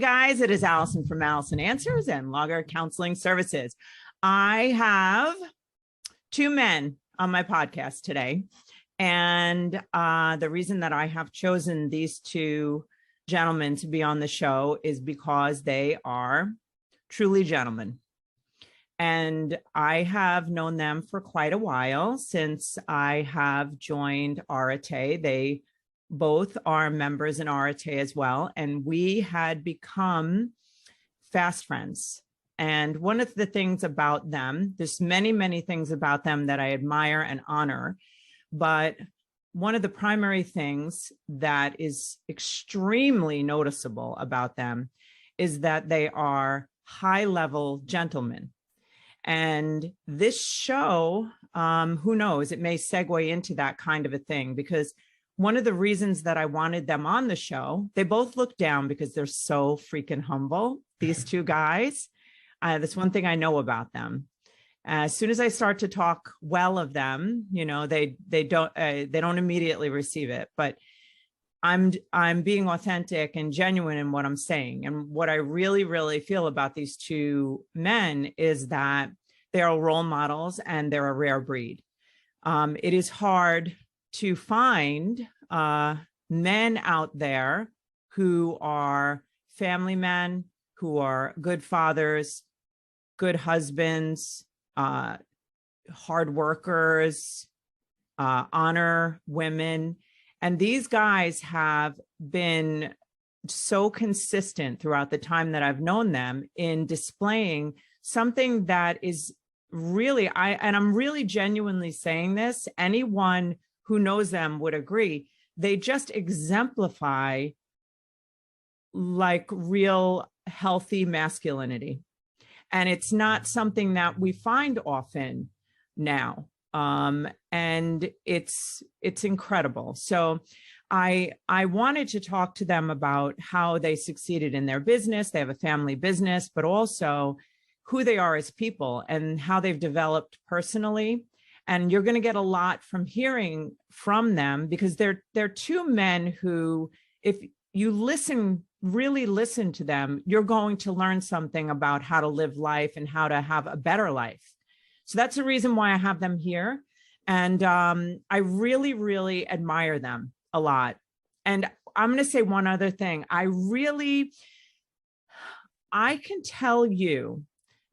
guys, it is Alison from Alison Answers and Logger Counseling Services. I have two men on my podcast today. And the reason that I have chosen these two gentlemen to be on the show is because they are truly gentlemen. And I have known them for quite a while since I have joined Arete. They both are members in Arete as well. And we had become fast friends. And one of the things about them, there's many, many things about them that I admire and honor. But one of the primary things that is extremely noticeable about them is that they are high-level gentlemen. And this show, who knows, it may segue into that kind of a thing, because one of the reasons that I wanted them on the show, they both look down because they're so freaking humble, these two guys. That's one thing I know about them. As soon as I start to talk well of them, you know, they don't immediately receive it. But I'm being authentic and genuine in what I'm saying. And what I really, really feel about these two men is that they are role models and they're a rare breed. It is hard to find men out there who are family men, who are good fathers, good husbands, hard workers, honor women. And these guys have been so consistent throughout the time that I've known them in displaying something that is really, and I'm really genuinely saying this, anyone who knows them would agree, they just exemplify like real healthy masculinity. And it's not something that we find often now. And it's incredible. So I wanted to talk to them about how they succeeded in their business. They have a family business, but also who they are as people and how they've developed personally. And you're going to get a lot from hearing from them, because they're two men who, if you really listen to them, you're going to learn something about how to live life and how to have a better life. So that's the reason why I have them here. And I really, really admire them a lot. And I'm going to say one other thing. I can tell you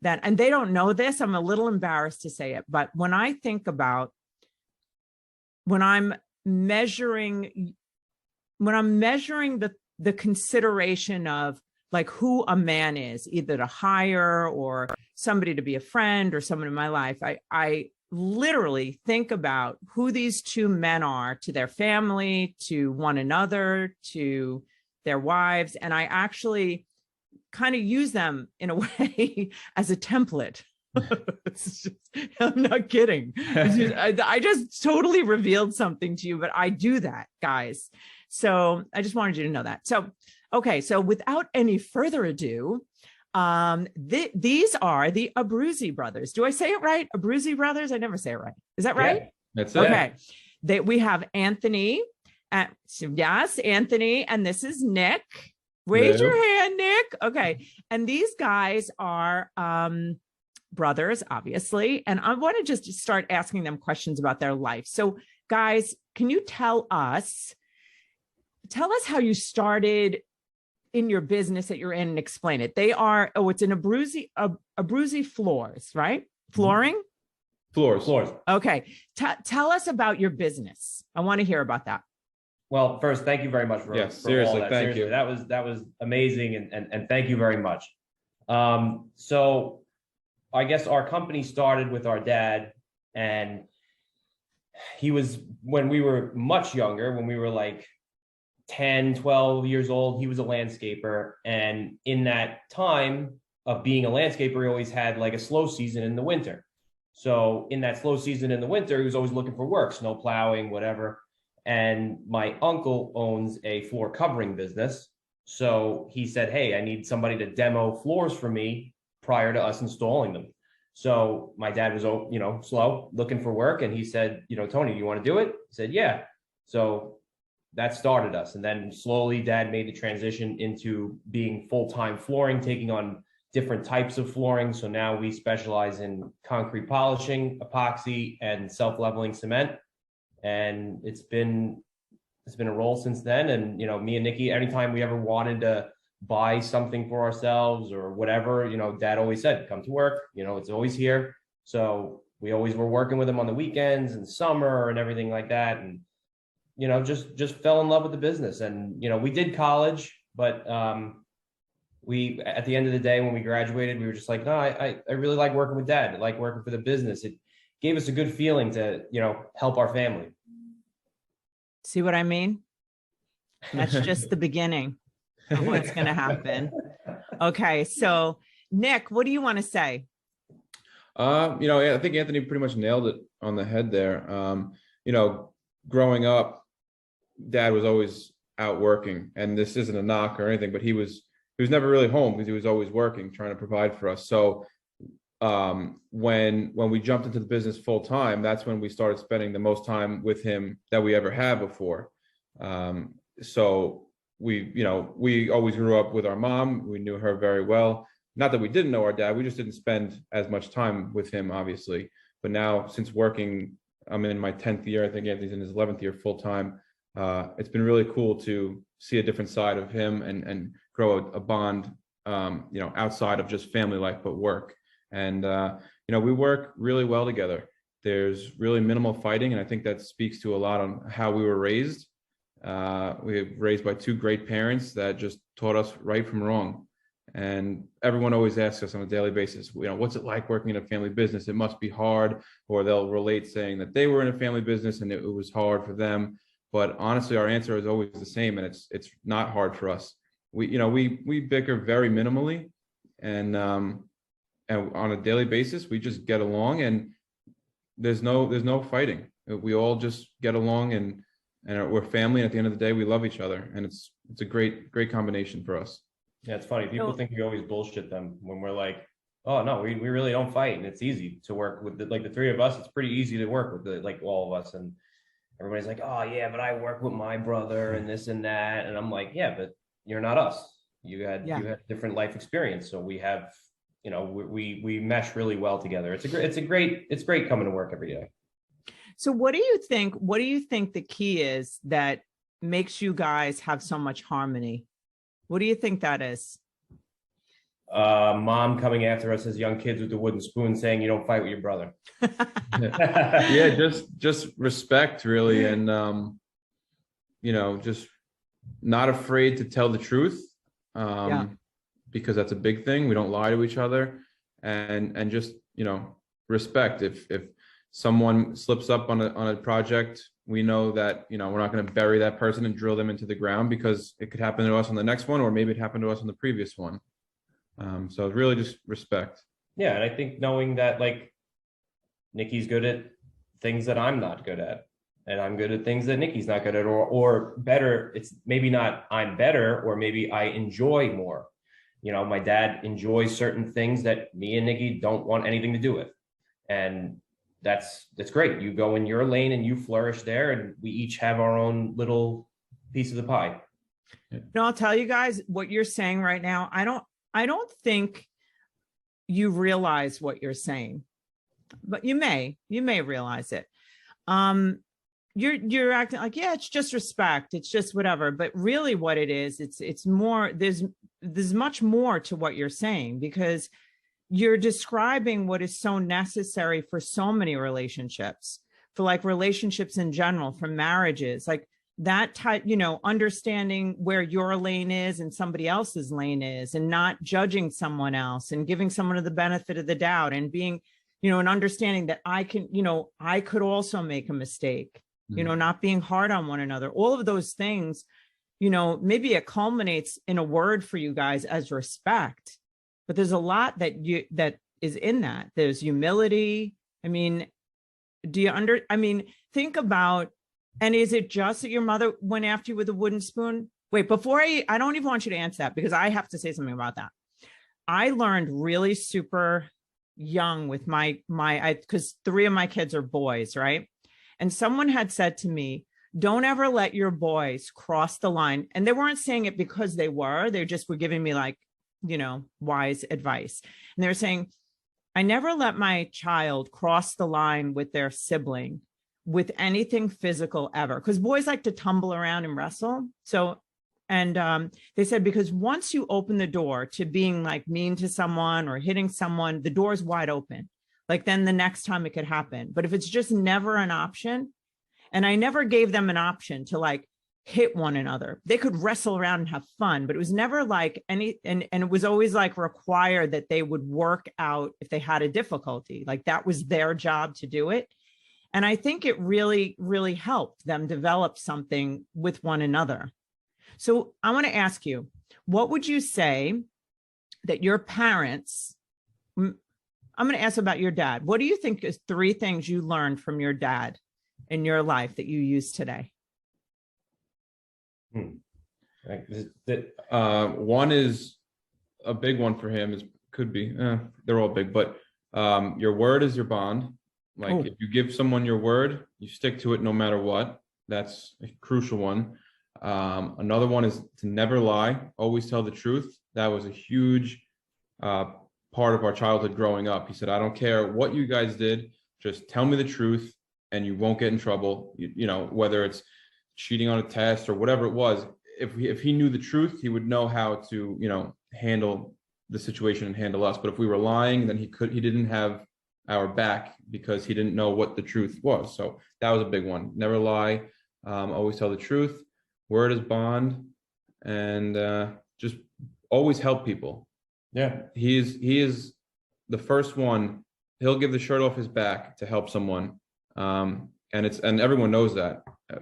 that, and they don't know this, I'm a little embarrassed to say it, but when I think about when I'm measuring the consideration of like who a man is, either to hire or somebody to be a friend or someone in my life, I literally think about who these two men are to their family, to one another, to their wives. And I actually kind of use them in a way as a template. I'm not kidding. I just totally revealed something to you, but I do that, guys. So I just wanted you to know that. So, okay. So without any further ado, these are the Abbruzzese brothers. Do I say it right? Abbruzzese brothers? I never say it right. Is that right? Yeah, that's it. Okay. We have Anthony. Yes, Anthony. And this is Nick. Raise your hand, Nick. Okay. And these guys are brothers, obviously. And I want to just start asking them questions about their life. So guys, can you tell us how you started in your business that you're in and explain it. They are, it's an Abbruzzese Floors, right? Flooring? Floors. Okay. Tell us about your business. I want to hear about that. Well, first, thank you very much for seriously, all that. Thank you. That was amazing, and thank you very much. So I guess our company started with our dad, and he was, when we were much younger, when we were like 10, 12 years old, he was a landscaper. And in that time of being a landscaper, he always had like a slow season in the winter. So in that slow season in the winter, he was always looking for work, snow plowing, whatever. And my uncle owns a floor covering business. So he said, hey, I need somebody to demo floors for me prior to us installing them. So my dad was, slow, looking for work. And he said, Tony, you want to do it? I said, yeah. So that started us. And then slowly dad made the transition into being full-time flooring, taking on different types of flooring. So now we specialize in concrete polishing, epoxy, and self-leveling cement. And it's been a roll since then. And, me and Nikki, anytime we ever wanted to buy something for ourselves or whatever, dad always said, come to work, it's always here. So we always were working with him on the weekends and summer and everything like that. And, just fell in love with the business. And, we did college, but we, at the end of the day, when we graduated, we were just like, no, I really like working with dad. I like working for the business. It gave us a good feeling to, help our family. See what I mean? That's just the beginning of what's going to happen. Okay. So Nick, what do you want to say? I think Anthony pretty much nailed it on the head there. Growing up, dad was always out working, and this isn't a knock or anything, but he was never really home because he was always working, trying to provide for us. So when we jumped into the business full time, that's when we started spending the most time with him that we ever had before. So we always grew up with our mom. We knew her very well. Not that we didn't know our dad, we just didn't spend as much time with him, obviously. But now, since working, I'm in my 10th year, I think Anthony's in his 11th year full time. It's been really cool to see a different side of him and grow a bond, outside of just family life, but work. And, we work really well together. There's really minimal fighting. And I think that speaks to a lot on how we were raised. We were raised by two great parents that just taught us right from wrong. And everyone always asks us on a daily basis, what's it like working in a family business? It must be hard. Or they'll relate saying that they were in a family business and it was hard for them. But honestly, our answer is always the same, and it's not hard for us. We bicker very minimally, and on a daily basis, we just get along, and there's no fighting. We all just get along, and we're family. And at the end of the day, we love each other, and it's a great combination for us. Yeah, it's funny. People think we always bullshit them when we're like, oh no, we really don't fight, and it's easy to work with. The three of us, it's pretty easy to work with all of us. And everybody's like, oh yeah, but I work with my brother and this and that. And I'm like, yeah, but you're not us. You had different life experience. So we have, we mesh really well together. It's great coming to work every day. So what do you think the key is that makes you guys have so much harmony? What do you think that is? Mom coming after us as young kids with the wooden spoon saying, you don't fight with your brother. Yeah, just respect, really. And, just not afraid to tell the truth, because that's a big thing. We don't lie to each other, and just, respect. If someone slips up on a project, we know that, we're not going to bury that person and drill them into the ground, because it could happen to us on the next one, or maybe it happened to us on the previous one. So really just respect. Yeah. And I think knowing that, like, Nikki's good at things that I'm not good at, and I'm good at things that Nikki's not good at, or better. It's maybe not I'm better, or maybe I enjoy more. My dad enjoys certain things that me and Nikki don't want anything to do with. And that's great. You go in your lane and you flourish there, and we each have our own little piece of the pie. I'll tell you guys what you're saying right now. I don't think you realize what you're saying, but you may realize it. You're acting like, yeah, it's just respect. It's just whatever. But really what it is, it's more, there's much more to what you're saying, because you're describing what is so necessary for so many relationships, for like relationships in general, for marriages, like that type, understanding where your lane is and somebody else's lane is, and not judging someone else, and giving someone the benefit of the doubt, and being, and understanding that I could also make a mistake, not being hard on one another. All of those things, maybe it culminates in a word for you guys as respect, but there's a lot that is in that. There's humility. I mean, think about, and is it just that your mother went after you with a wooden spoon? Wait, before I don't even want you to answer that, because I have to say something about that. I learned really super young with because 3 of my kids are boys, right? And someone had said to me, don't ever let your boys cross the line. And they weren't saying it because they just were giving me like, wise advice. And they're saying, I never let my child cross the line with their sibling with anything physical ever. Because boys like to tumble around and wrestle. So, and they said, because once you open the door to being like mean to someone or hitting someone, the door's wide open. Like then the next time it could happen. But if it's just never an option, and I never gave them an option to like hit one another. They could wrestle around and have fun, but it was never like and it was always like required that they would work out if they had a difficulty. Like that was their job to do it. And I think it really, really helped them develop something with one another. So I want to ask you, what would you say that your parents, I'm going to ask about your dad. What do you think is 3 things you learned from your dad in your life that you use today? One is a big one for him could be, they're all big, but your word is your bond. Like if you give someone your word, you stick to it no matter what. That's a crucial one. Another one is to never lie, always tell the truth. That was a huge part of our childhood growing up. He said, I don't care what you guys did, just tell me the truth and you won't get in trouble. Whether it's cheating on a test or whatever it was, if he knew the truth, he would know how to, handle the situation and handle us. But if we were lying, then he didn't have our back because he didn't know what the truth was. So that was a big one. Never lie, always tell the truth. Word is bond, and just always help people. Yeah. He is the first one. He'll give the shirt off his back to help someone. And everyone knows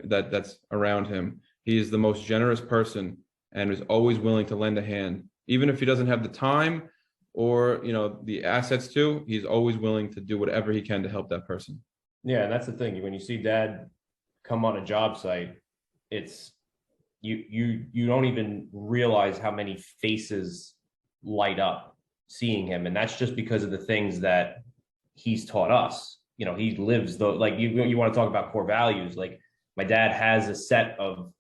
that's around him. He is the most generous person and is always willing to lend a hand, even if he doesn't have the time or the assets to. He's always willing to do whatever he can to help that person. Yeah, and that's the thing. When you see Dad come on a job site, it's you don't even realize how many faces light up seeing him, and that's just because of the things that he's taught us. He lives like you want to talk about core values. Like my dad has a set of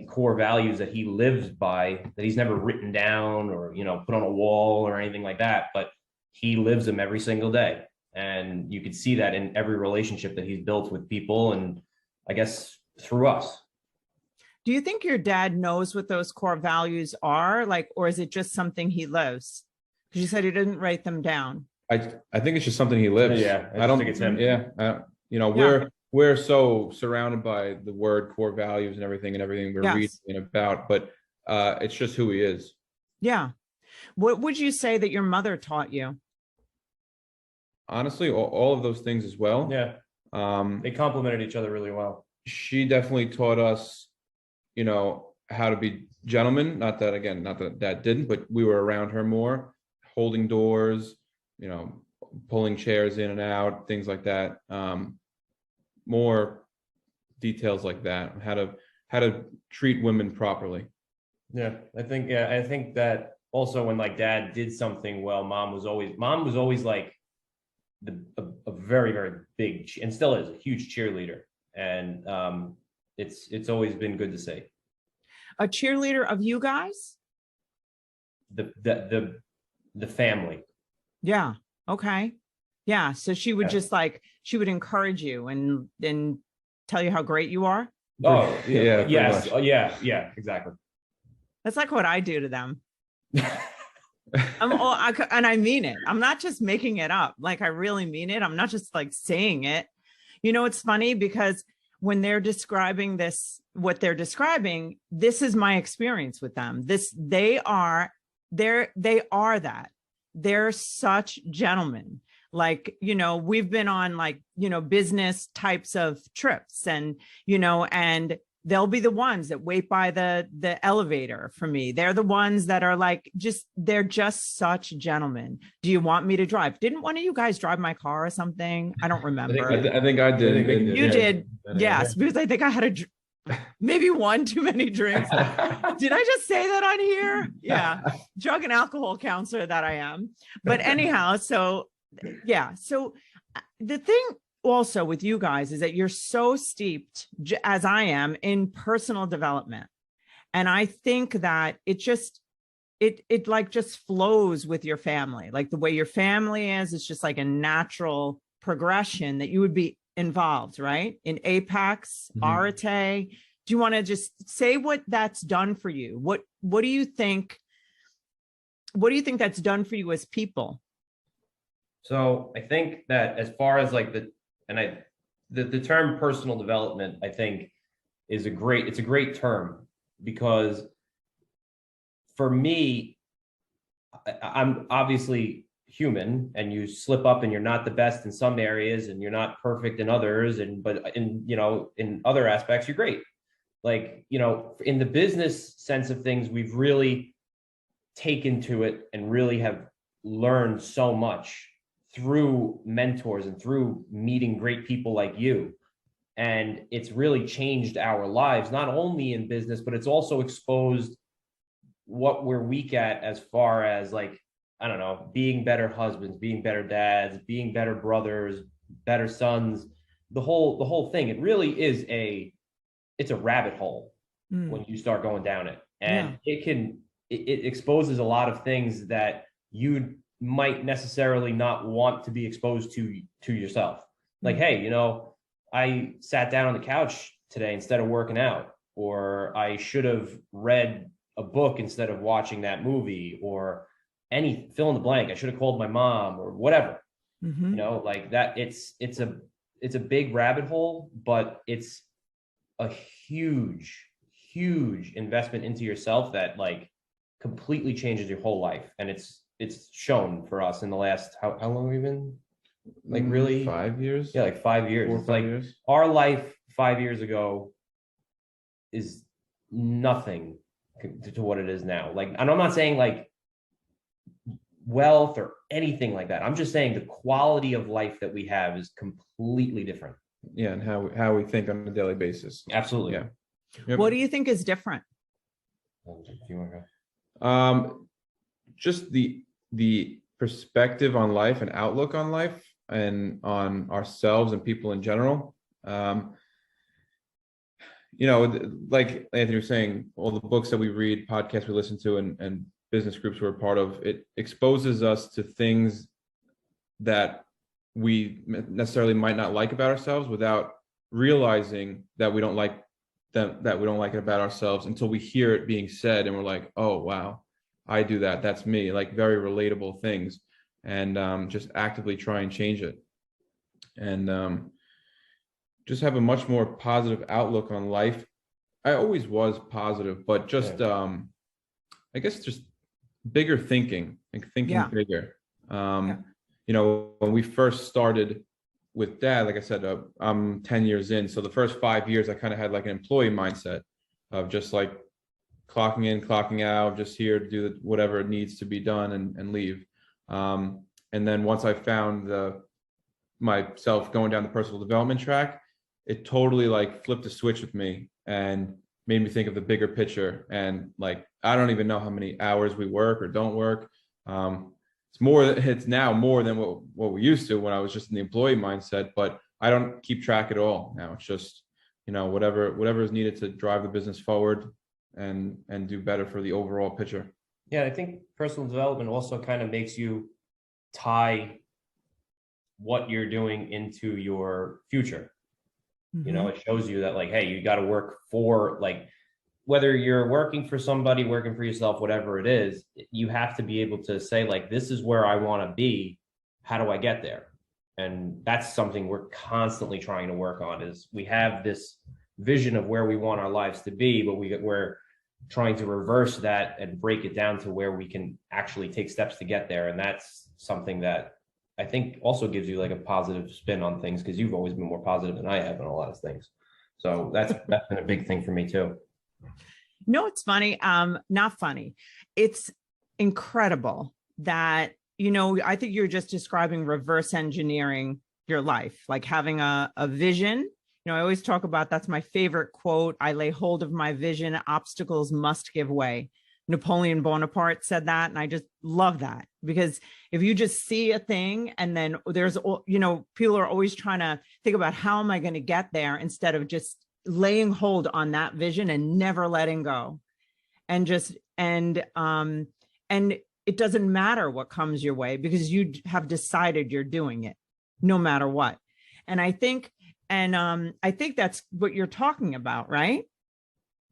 core values that he lives by that he's never written down or put on a wall or anything like that, but he lives them every single day, and you could see that in every relationship that he's built with people, and I guess through us. Do you think your dad knows what those core values are, or is it just something he lives? Because you said he didn't write them down. I think it's just something he lives. Yeah, I don't think it's him. Yeah, we're so surrounded by the word core values and everything we're reading about, but it's just who he is. Yeah. What would you say that your mother taught you? Honestly, all of those things as well. Yeah. They complemented each other really well. She definitely taught us, how to be gentlemen. Not that Dad didn't, but we were around her more, holding doors, pulling chairs in and out, things like that. More details like that, how to treat women properly. Yeah, I think that also when like Dad did something well, mom was always like a very, very big, and still is a huge cheerleader. And it's always been good to see. A cheerleader of you guys? The family. Yeah. Okay. Yeah. So she would just she would encourage you and then tell you how great you are. Oh, yeah. Yes. Oh, yeah, exactly. That's like what I do to them. And I mean it. I'm not just making it up. Like I really mean it. I'm not just like saying it. It's funny because when they're describing what they're describing, this is my experience with them. They are that. They're such gentlemen. Like, we've been on business types of trips and they'll be the ones that wait by the elevator for me. They're the ones that are they're just such gentlemen. Do you want me to drive? Didn't one of you guys drive my car or something? I don't remember. I think I did. You did. Yes. Because I think I had maybe one too many drinks. Did I just say that on here? Yeah. Drug and alcohol counselor that I am. But anyhow, so yeah. So the thing also with you guys is that you're so steeped, as I am, in personal development. And I think that it like just flows with your family. Like the way your family is, it's just like a natural progression that you would be involved, right? In Apex, Arete. Do you want to just say what that's done for you? What do you think? What do you think that's done for you as people? So I think that as far as like the term personal development, I think it's a great term, because for me, I'm obviously human, and you slip up and you're not the best in some areas and you're not perfect in others. But in other aspects, you're great. Like, in the business sense of things, we've really taken to it and really have learned so much through mentors and through meeting great people like you. And it's really changed our lives, not only in business, but it's also exposed what we're weak at, as far as like, I don't know, being better husbands, being better dads, being better brothers, better sons, the whole thing. It really is it's a rabbit hole when you start going down it. And it exposes a lot of things that you might necessarily not want to be exposed to yourself. Like, hey, I sat down on the couch today instead of working out, or I should have read a book instead of watching that movie, or any fill in the blank. I should have called my mom, or whatever. Like that. It's a big rabbit hole, but it's a huge investment into yourself that like completely changes your whole life. And it's shown for us in the last, how long have we been, like, really 5 years? Yeah, like 5 years. 4 or 5 like years. Our life 5 years ago is nothing to what it is now. Like, and I'm not saying like wealth or anything like that. I'm just saying the quality of life that we have is completely different. Yeah, and how we think on a daily basis. Absolutely. Yeah. Yep. What do you think is different? Just the perspective on life and outlook on life and on ourselves and people in general. Like Anthony was saying, all the books that we read, podcasts we listen to, and business groups we're a part of, it exposes us to things that we necessarily might not like about ourselves, without realizing that we don't like that we don't like it about ourselves until we hear it being said, and we're like, oh wow, I do that. That's me. Like, very relatable things, and just actively try and change it, and just have a much more positive outlook on life. I always was positive, but just I guess just bigger thinking, like thinking bigger. When we first started with Dad, like I said, I'm 10 years in. So the first 5 years, I kind of had like an employee mindset of just like clocking in, clocking out, just here to do whatever needs to be done and leave. And then once I found myself going down the personal development track, it totally like flipped a switch with me and made me think of the bigger picture. And like, I don't even know how many hours we work or don't work. It's now more than what we used to when I was just in the employee mindset, but I don't keep track at all now. It's just, whatever is needed to drive the business forward and do better for the overall picture. Yeah, I think personal development also kind of makes you tie what you're doing into your future. It shows you that, like, hey, you got to work for, like, whether you're working for somebody, working for yourself, whatever it is, you have to be able to say, like, this is where I want to be. How do I get there? And that's something we're constantly trying to work on. Is we have this vision of where we want our lives to be, but we're trying to reverse that and break it down to where we can actually take steps to get there. And that's something that I think also gives you like a positive spin on things, because you've always been more positive than I have on a lot of things. So that's been a big thing for me too. No, it's funny. Not funny. It's incredible that, I think you're just describing reverse engineering your life, like having a vision. I always talk about, that's my favorite quote. I lay hold of my vision. Obstacles must give way. Napoleon Bonaparte said that. And I just love that, because if you just see a thing and then there's, people are always trying to think about how am I going to get there instead of just laying hold on that vision and never letting go. And it doesn't matter what comes your way because you have decided you're doing it no matter what. And I think that's what you're talking about, right?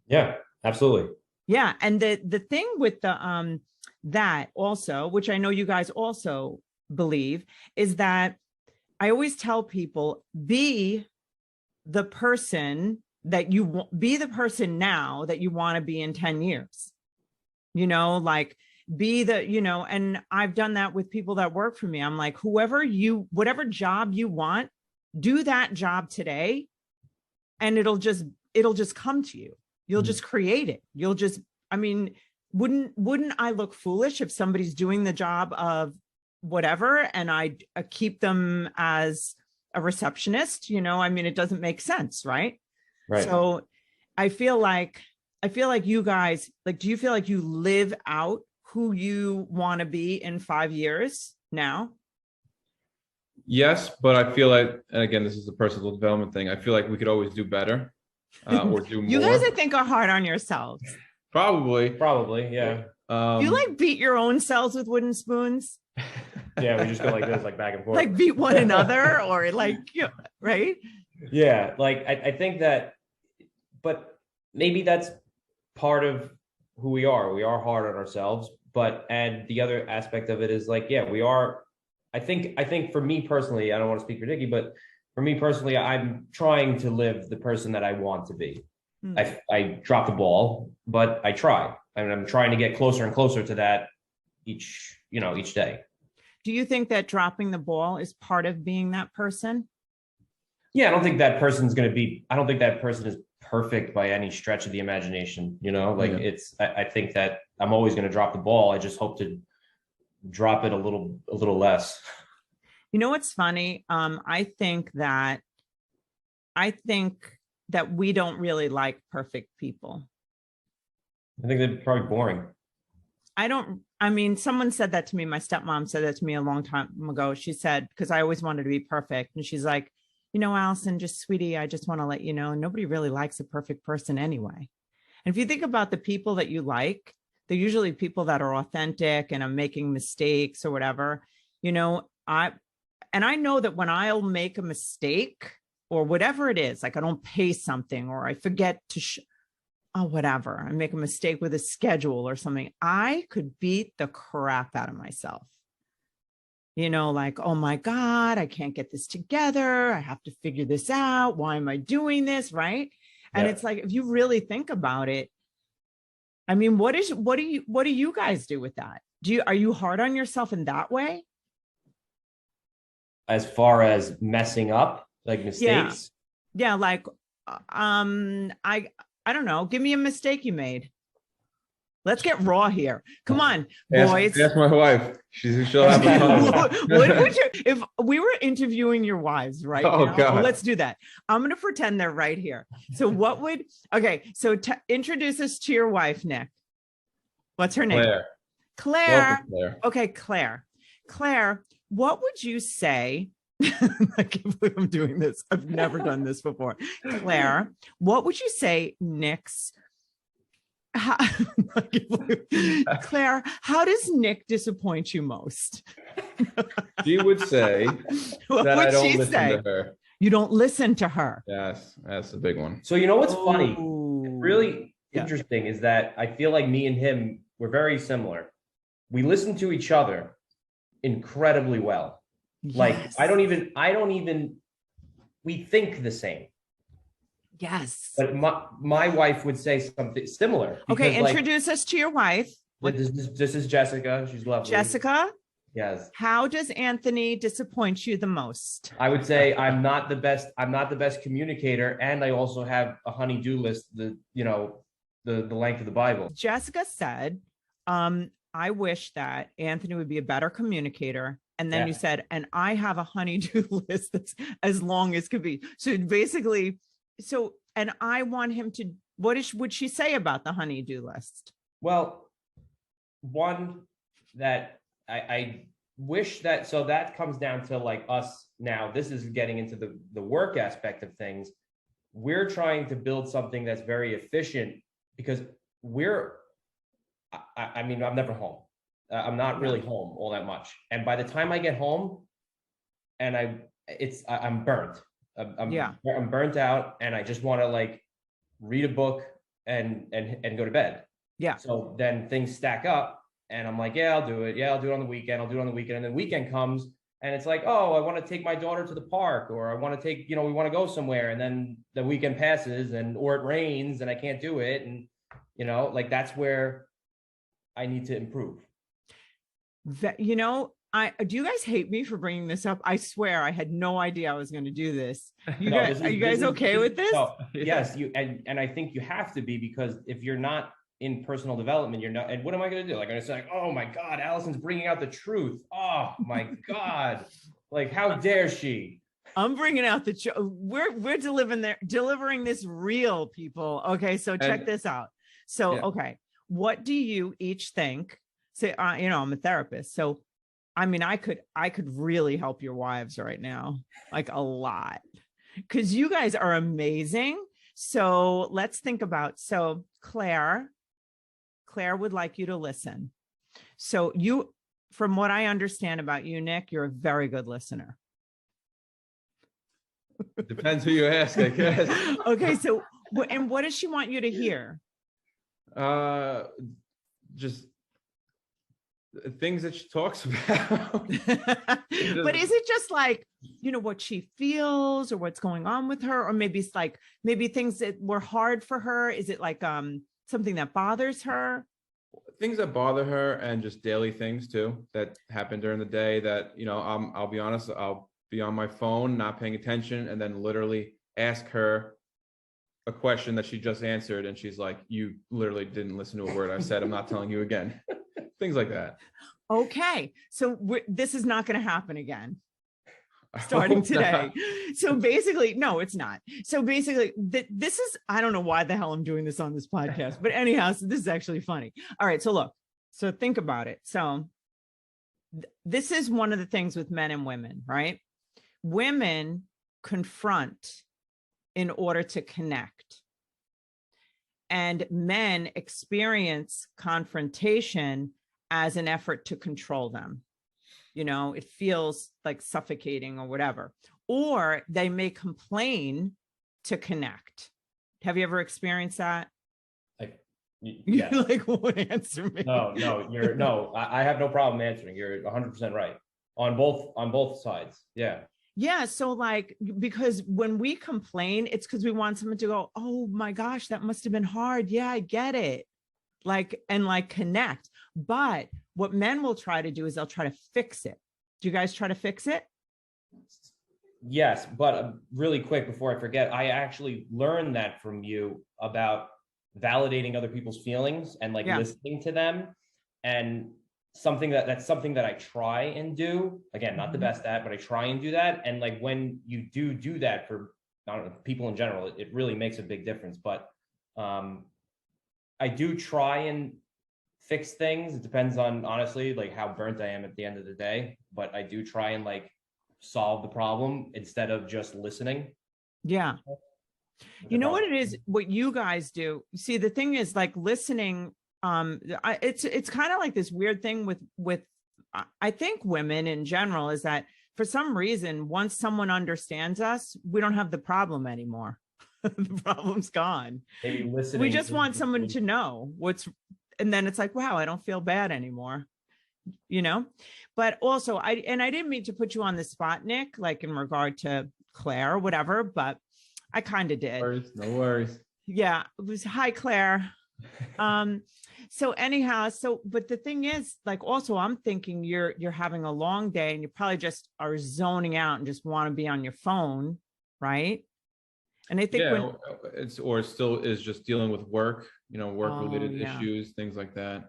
Yeah, absolutely. Yeah. And the thing with the that also, which I know you guys also believe, is that I always tell people, be the person be the person now that you want to be in 10 years, like be the, and I've done that with people that work for me. I'm like, whatever job you want, do that job today and it'll just come to you. You'll just create it. Wouldn't I look foolish if somebody's doing the job of whatever and I keep them as a receptionist? It doesn't make sense, right? Right. So I feel like you guys, do you feel like you live out who you want to be in 5 years now? Yes, but I feel like, and again, this is a personal development thing. I feel like we could always do better or do more. You guys, I think, are hard on yourselves. Probably, yeah. You beat your own selves with wooden spoons? Yeah, we just go like this, like back and forth. Beat one another or right? Yeah, I think that, but maybe that's part of who we are. We are hard on ourselves, and the other aspect of it is we are, I think for me personally, I don't want to speak for Dickie, but for me personally, I'm trying to live the person that I want to be. I drop the ball, but I try. And I'm trying to get closer and closer to that each day. Do you think that dropping the ball is part of being that person? Yeah, I don't think that person is perfect by any stretch of the imagination. I think that I'm always going to drop the ball. I just hope to drop it a little less. What's funny? I think that we don't really like perfect people. I think they're probably boring. Someone said that to me. My stepmom said that to me a long time ago. She said, because I always wanted to be perfect. And she's like, Alison, sweetie, I just want to let you know, nobody really likes a perfect person anyway. And if you think about the people that you like, they're usually people that are authentic and are making mistakes or whatever. I know that when I'll make a mistake or whatever it is, like I don't pay something or I forget to whatever, I make a mistake with a schedule or something, I could beat the crap out of myself. Oh my God, I can't get this together. I have to figure this out. Why am I doing this? Right. And it's like, if you really think about it, what do you guys do with that? Are you hard on yourself in that way? As far as messing up, like mistakes? Yeah. I don't know. Give me a mistake you made. Let's get raw here. Come on, boys. Ask my wife. She'll have a if we were interviewing your wives right now, God. Let's do that. I'm going to pretend they're right here. So introduce us to your wife, Nick. What's her name? Claire. Okay, Claire. Claire, what would you say? I can't believe I'm doing this. I've never done this before. Claire, what would you say Nick's Claire, how does Nick disappoint you most? She would say that I don't listen to her. You don't listen to her. Yes, that's a big one. So what's funny, really interesting is that I feel like me and him, we're very similar. We listen to each other incredibly well. Yes. We think the same. Yes. But my wife would say something similar. Okay, introduce us to your wife. This is Jessica. She's lovely. Jessica? Yes. How does Anthony disappoint you the most? I would say I'm not the best communicator, and I also have a honey-do list, the length of the Bible. Jessica said, I wish that Anthony would be a better communicator. And then you said, and I have a honey-do list that's as long as could be. So basically, and I want him to, would she say about the honey-do list? Well, one that I wish that, so that comes down to like us now. This is getting into the work aspect of things. We're trying to build something that's very efficient because I mean, I'm never home. I'm not really home all that much. And by the time I get home and I'm burnt. I'm burnt out and I just want to like read a book and go to bed. Yeah. So then things stack up and I'm like, yeah, I'll do it. Yeah, I'll do it on the weekend. I'll do it on the weekend. And then the weekend comes and it's like, oh, I want to take my daughter to the park, or I want to take, we want to go somewhere. And then the weekend passes or it rains and I can't do it. And, like that's where I need to improve. Do you guys hate me for bringing this up? I swear I had no idea I was going to do this. Are you guys okay with this? No, yes, and I think you have to be, because if you're not in personal development, you're not. And what am I going to do? Like, I'm just like, oh my God, Alison's bringing out the truth. Oh my God, like how dare she? I'm bringing out the we're delivering this real, people. Okay, so check this out. So okay, what do you each think? Say, I'm a therapist, so I mean, I could really help your wives right now, like a lot, because you guys are amazing. So let's think about, Claire would like you to listen. So from what I understand about you, Nick, you're a very good listener. Depends who you ask, I guess. Okay. So, and what does she want you to hear? Just things that she talks about. But is it just like, what she feels or what's going on with her? Or maybe it's like, things that were hard for her. Is it like something that bothers her? Things that bother her, and just daily things too that happen during the day that, I'll be honest, I'll be on my phone, not paying attention, and then literally ask her a question that she just answered. And she's like, you literally didn't listen to a word I said. I'm not telling you again. Things like that. Okay. So this is not going to happen again. Starting today. So basically, no, it's not. So basically, this is, I don't know why the hell I'm doing this on this podcast, but anyhow, so this is actually funny. All right. So look, so think about it. So this is one of the things with men and women, right? Women confront in order to connect. And men experience confrontation as an effort to control them. It feels like suffocating or whatever. Or they may complain to connect. Have you ever experienced that? Yes. You like won't answer me. No, I have no problem answering. You're 100% right on both sides. Yeah. Yeah. So because when we complain, it's because we want someone to go, oh my gosh, that must have been hard. Yeah, I get it. Connect. But what men will try to do is they'll try to fix it. Do you guys try to fix it? Yes. But really quick before I forget, I actually learned that from you about validating other people's feelings and listening to them, and that's something that I try and do. Again, not the best at, but I try and do that. And when you do that for people in general, it really makes a big difference. But I do try and fix things. It depends on, honestly, how burnt I am at the end of the day, but I do try and solve the problem instead of just listening. Yeah. You know what it is, what you guys do. See, the thing is listening. It's kind of like this weird thing with I think women in general, is that for some reason, once someone understands us, we don't have the problem anymore. The problem's gone. Maybe listening. We just want someone to know and then it's like, wow, I don't feel bad anymore. But also I didn't mean to put you on the spot, Nick, in regard to Claire or whatever, but I kind of did. No worries. Yeah. It was, hi, Claire. So anyhow, but the thing is, also I'm thinking you're having a long day and you probably just are zoning out and just want to be on your phone. Right. And I think still is just dealing with work, work related issues, things like that.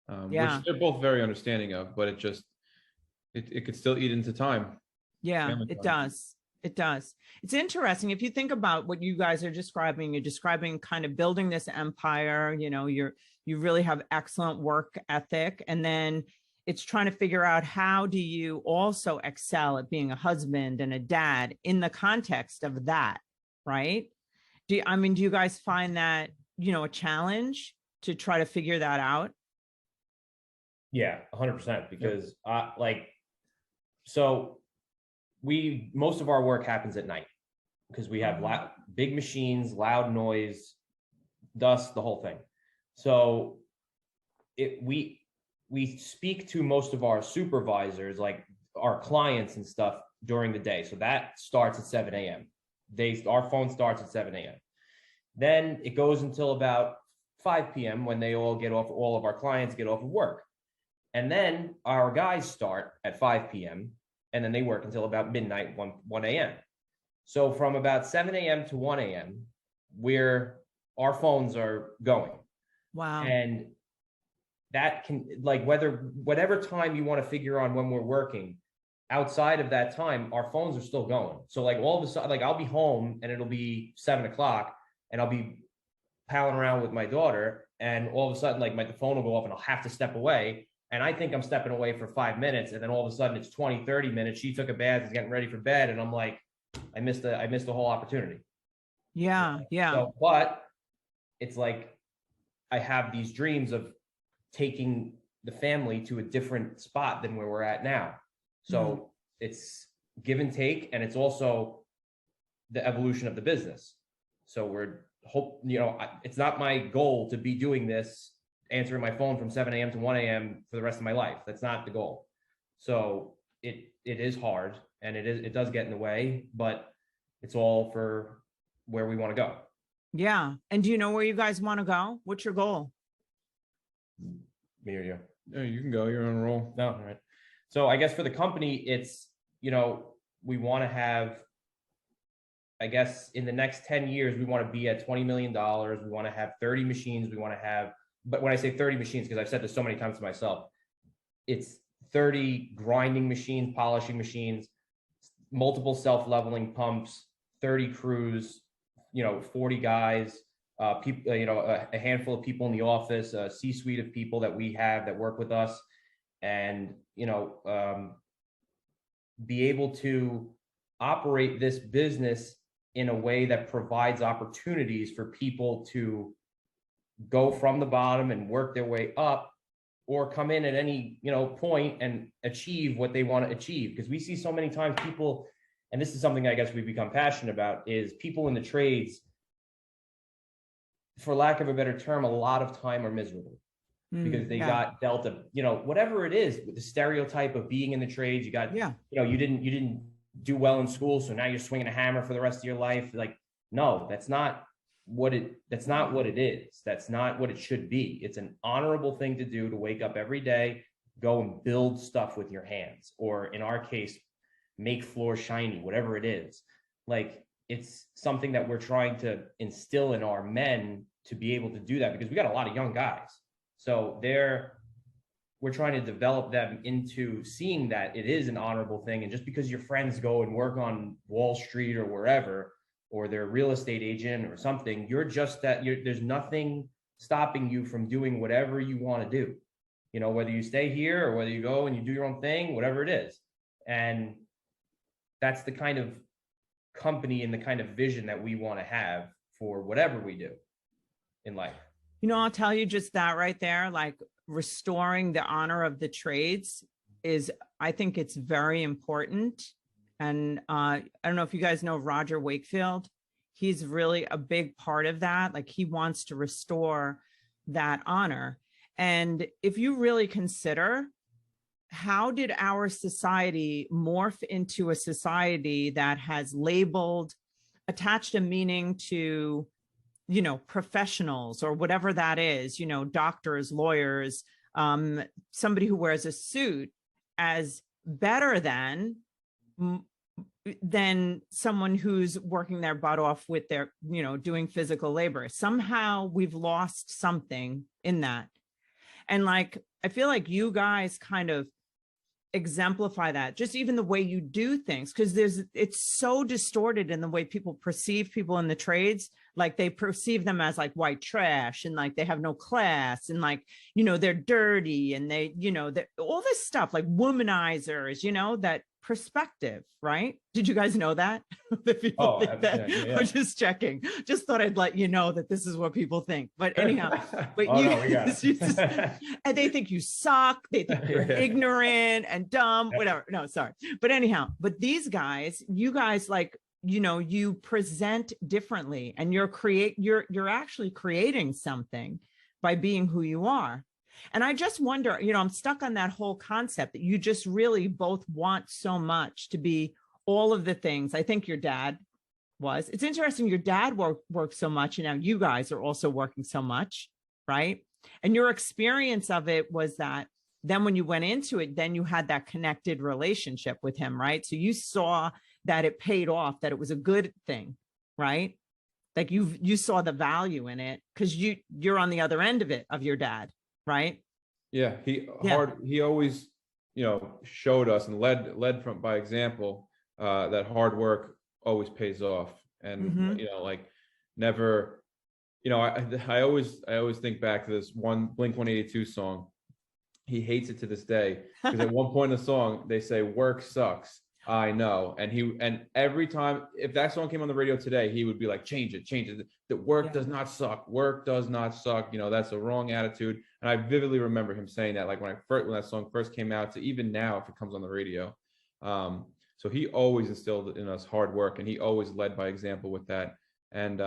Which they're both very understanding of, but it could still eat into time. Yeah, it does. It does. It's interesting. If you think about what you guys are describing, you're describing kind of building this empire, you're You really have excellent work ethic. And then it's trying to figure out how do you also excel at being a husband and a dad in the context of that, right? Do you guys find that, a challenge to try to figure that out? Yeah, 100%. Because so most of our work happens at night because we have big machines, loud noise, dust, the whole thing. So we speak to most of our supervisors, like our clients and stuff, during the day. So that starts at 7 a.m. Our phone starts at 7 a.m. Then it goes until about 5 p.m. when all of our clients get off of work. And then our guys start at 5 p.m. and then they work until about midnight, 1 a.m. So from about 7 a.m. to 1 a.m., our phones are going. Wow. And that can, whatever time you want to figure on when we're working, outside of that time, our phones are still going. So all of a sudden, I'll be home and it'll be 7 o'clock and I'll be palling around with my daughter. And all of a sudden, the phone will go off and I'll have to step away. And I think I'm stepping away for 5 minutes. And then all of a sudden it's 20, 30 minutes. She took a bath, is getting ready for bed. And I'm like, I missed the whole opportunity. Yeah. Yeah. So, but it's like, I have these dreams of taking the family to a different spot than where we're at now. So it's give and take, and it's also the evolution of the business. So it's not my goal to be doing this, answering my phone from 7 a.m. to 1 a.m. for the rest of my life. That's not the goal. So it is hard, and it does get in the way, but it's all for where we want to go. Yeah. And do you know where you guys want to go? What's your goal? Me or you? No, you can go. You're on a roll. No, all right. So I guess for the company, it's, we want to have, I guess in the next 10 years, we want to be at $20 million. We want to have 30 machines. We want to have, but when I say 30 machines, because I've said this so many times to myself, it's 30 grinding machines, polishing machines, multiple self-leveling pumps, 30 crews, 40 guys, people, a handful of people in the office, a C-suite of people that we have that work with us, and, be able to operate this business in a way that provides opportunities for people to go from the bottom and work their way up, or come in at any, point and achieve what they want to achieve. Because we see so many times people, and this is something I guess we've become passionate about, is people in the trades, for lack of a better term, a lot of time are miserable because they got dealt a, whatever it is, the stereotype of being in the trades. You got, you didn't do well in school, so now you're swinging a hammer for the rest of your life. No, that's not what it is. That's not what it should be. It's an honorable thing to do, to wake up every day, go and build stuff with your hands, or in our case, make floors shiny, whatever it is. It's something that we're trying to instill in our men to be able to do that, because we got a lot of young guys. So we're trying to develop them into seeing that it is an honorable thing. And just because your friends go and work on Wall Street or wherever, or they're a real estate agent or something, there's nothing stopping you from doing whatever you want to do. Whether you stay here or whether you go and you do your own thing, whatever it is. And that's the kind of company and the kind of vision that we want to have for whatever we do in life. I'll tell you just that right there, restoring the honor of the trades I think it's very important. And I don't know if you guys know Roger Wakefield. He's really a big part of that. He wants to restore that honor. And if you really consider, how did our society morph into a society that has labeled, attached a meaning to, professionals or whatever that is, doctors, lawyers, somebody who wears a suit as better than someone who's working their butt off with their, doing physical labor. Somehow we've lost something in that. And I feel like you guys kind of exemplify that, just even the way you do things, because it's so distorted in the way people perceive people in the trades. Like they perceive them as like white trash, and like they have no class, and like, they're dirty, and they, all this stuff, like womanizers, that perspective, right? Did you guys know that? That people think that? Yeah. I'm just checking. Just thought I'd let you know that this is what people think. But anyhow, but and they think you suck. They think you're ignorant and dumb, whatever. No, sorry. But anyhow, but these guys, you guys, like, you present differently, and you're actually creating something by being who you are. And I just wonder, I'm stuck on that whole concept that you just really both want so much to be all of the things. I think your dad was. It's interesting. Your dad worked so much, and now you guys are also working so much, right? And your experience of it was that then when you went into it, then you had that connected relationship with him, right? So you saw that it paid off, that it was a good thing, right? Like you saw the value in it because you're on the other end of it, of your dad, right? Yeah, he always, showed us and led from by example, that hard work always pays off. And like never, I always think back to this one Blink-182 song. He hates it to this day because at one point in the song they say work sucks. I know. And every time, if that song came on the radio today, he would be like, change it. The work does not suck. Work does not suck. That's a wrong attitude. And I vividly remember him saying that, like when that song first came out, to even now, if it comes on the radio. So he always instilled in us hard work, and he always led by example with that. And,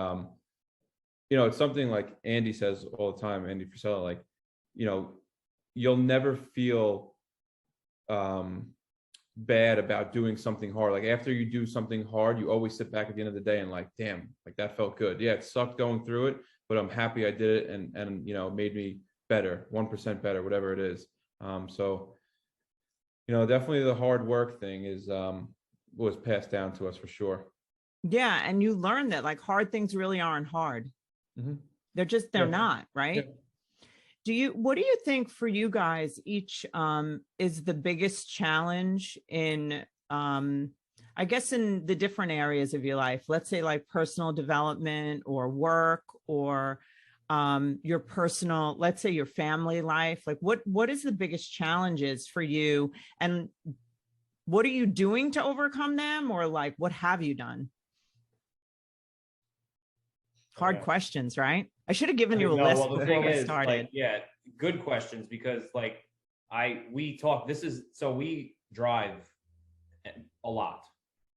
it's something like Andy says all the time, Andy Frisella, like, you'll never feel, bad about doing something hard. Like after you do something hard, you always sit back at the end of the day and like, damn, like that felt good. Yeah, it sucked going through it, but I'm happy I did it, and made me better, 1% better, whatever it is. So definitely the hard work thing was passed down to us for sure. Yeah, and you learn that like hard things really aren't hard. Mm-hmm. They're not, right? Yeah. What do you think for you guys each is the biggest challenge in, I guess, in the different areas of your life? Let's say like personal development or work, or your personal, let's say your family life. Like what is the biggest challenges for you, and what are you doing to overcome them, or like what have you done? Hard questions, right? I should have given you a list well, the before thing we is, started. like, good questions, because like we talk, we drive a lot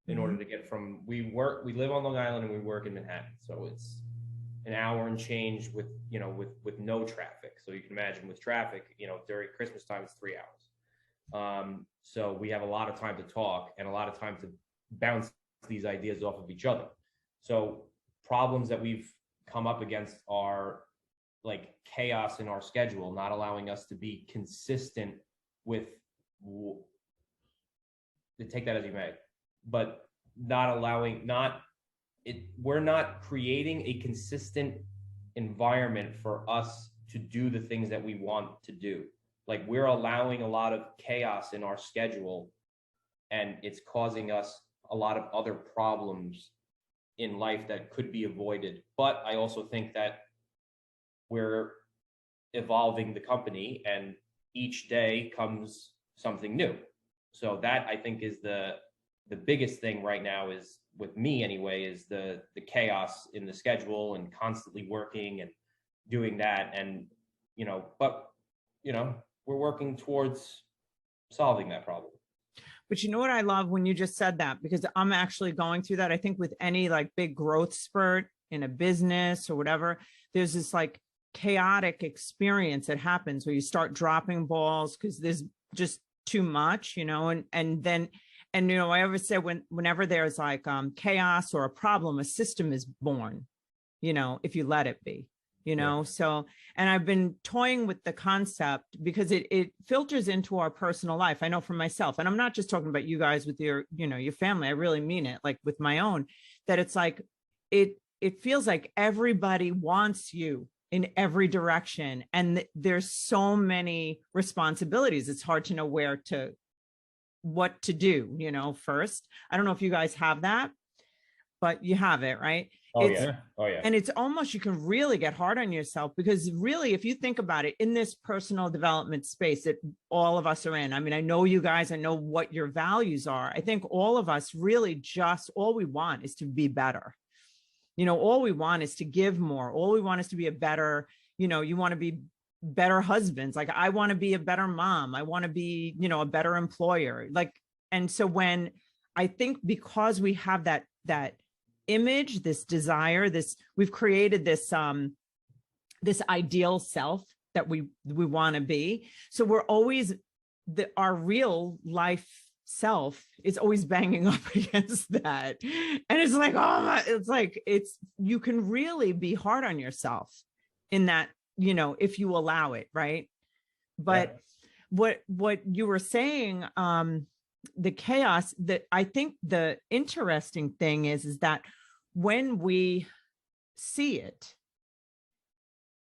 in order to get from, we live on Long Island and we work in Manhattan. So it's an hour and change with no traffic. So you can imagine with traffic, during Christmas time, it's 3 hours. So we have a lot of time to talk and a lot of time to bounce these ideas off of each other. So problems that we've come up against are like chaos in our schedule, not allowing us to be consistent with, take that as you may, but we're not creating a consistent environment for us to do the things that we want to do. Like we're allowing a lot of chaos in our schedule, and it's causing us a lot of other problems in life that could be avoided. But I also think that we're evolving the company, and each day comes something new. So that, I think, is the biggest thing right now, is with me anyway, is the chaos in the schedule and constantly working and doing that. And, we're working towards solving that problem. But you know what I love when you just said that, because I'm actually going through that. I think with any like big growth spurt in a business or whatever, there's this like chaotic experience that happens where you start dropping balls because there's just too much, and I always say whenever there's like chaos or a problem, a system is born, if you let it be. So, and I've been toying with the concept because it filters into our personal life. I know for myself, and I'm not just talking about you guys with your, your family. I really mean it, like with my own, that it's like, it feels like everybody wants you in every direction. And there's so many responsibilities. It's hard to know where to what to do, first. I don't know if you guys have that, but you have it, right? Oh, It's, yeah. Oh, yeah. and it's almost, you can really get hard on yourself, because really, if you think about it, in this personal development space that all of us are in, I mean, I know you guys, I know what your values are. I think all of us really just, all we want is to be better. All we want is to give more. All we want is to be a better, you want to be better husbands. Like, I want to be a better mom. I want to be, a better employer. Like, and so when I think, because we have that image, this desire, we've created this ideal self that we want to be. So we're always, our real life self is always banging up against that. And it's like, you can really be hard on yourself in that, if you allow it, right? But what you were saying, the chaos, that I think the interesting thing is that when we see it,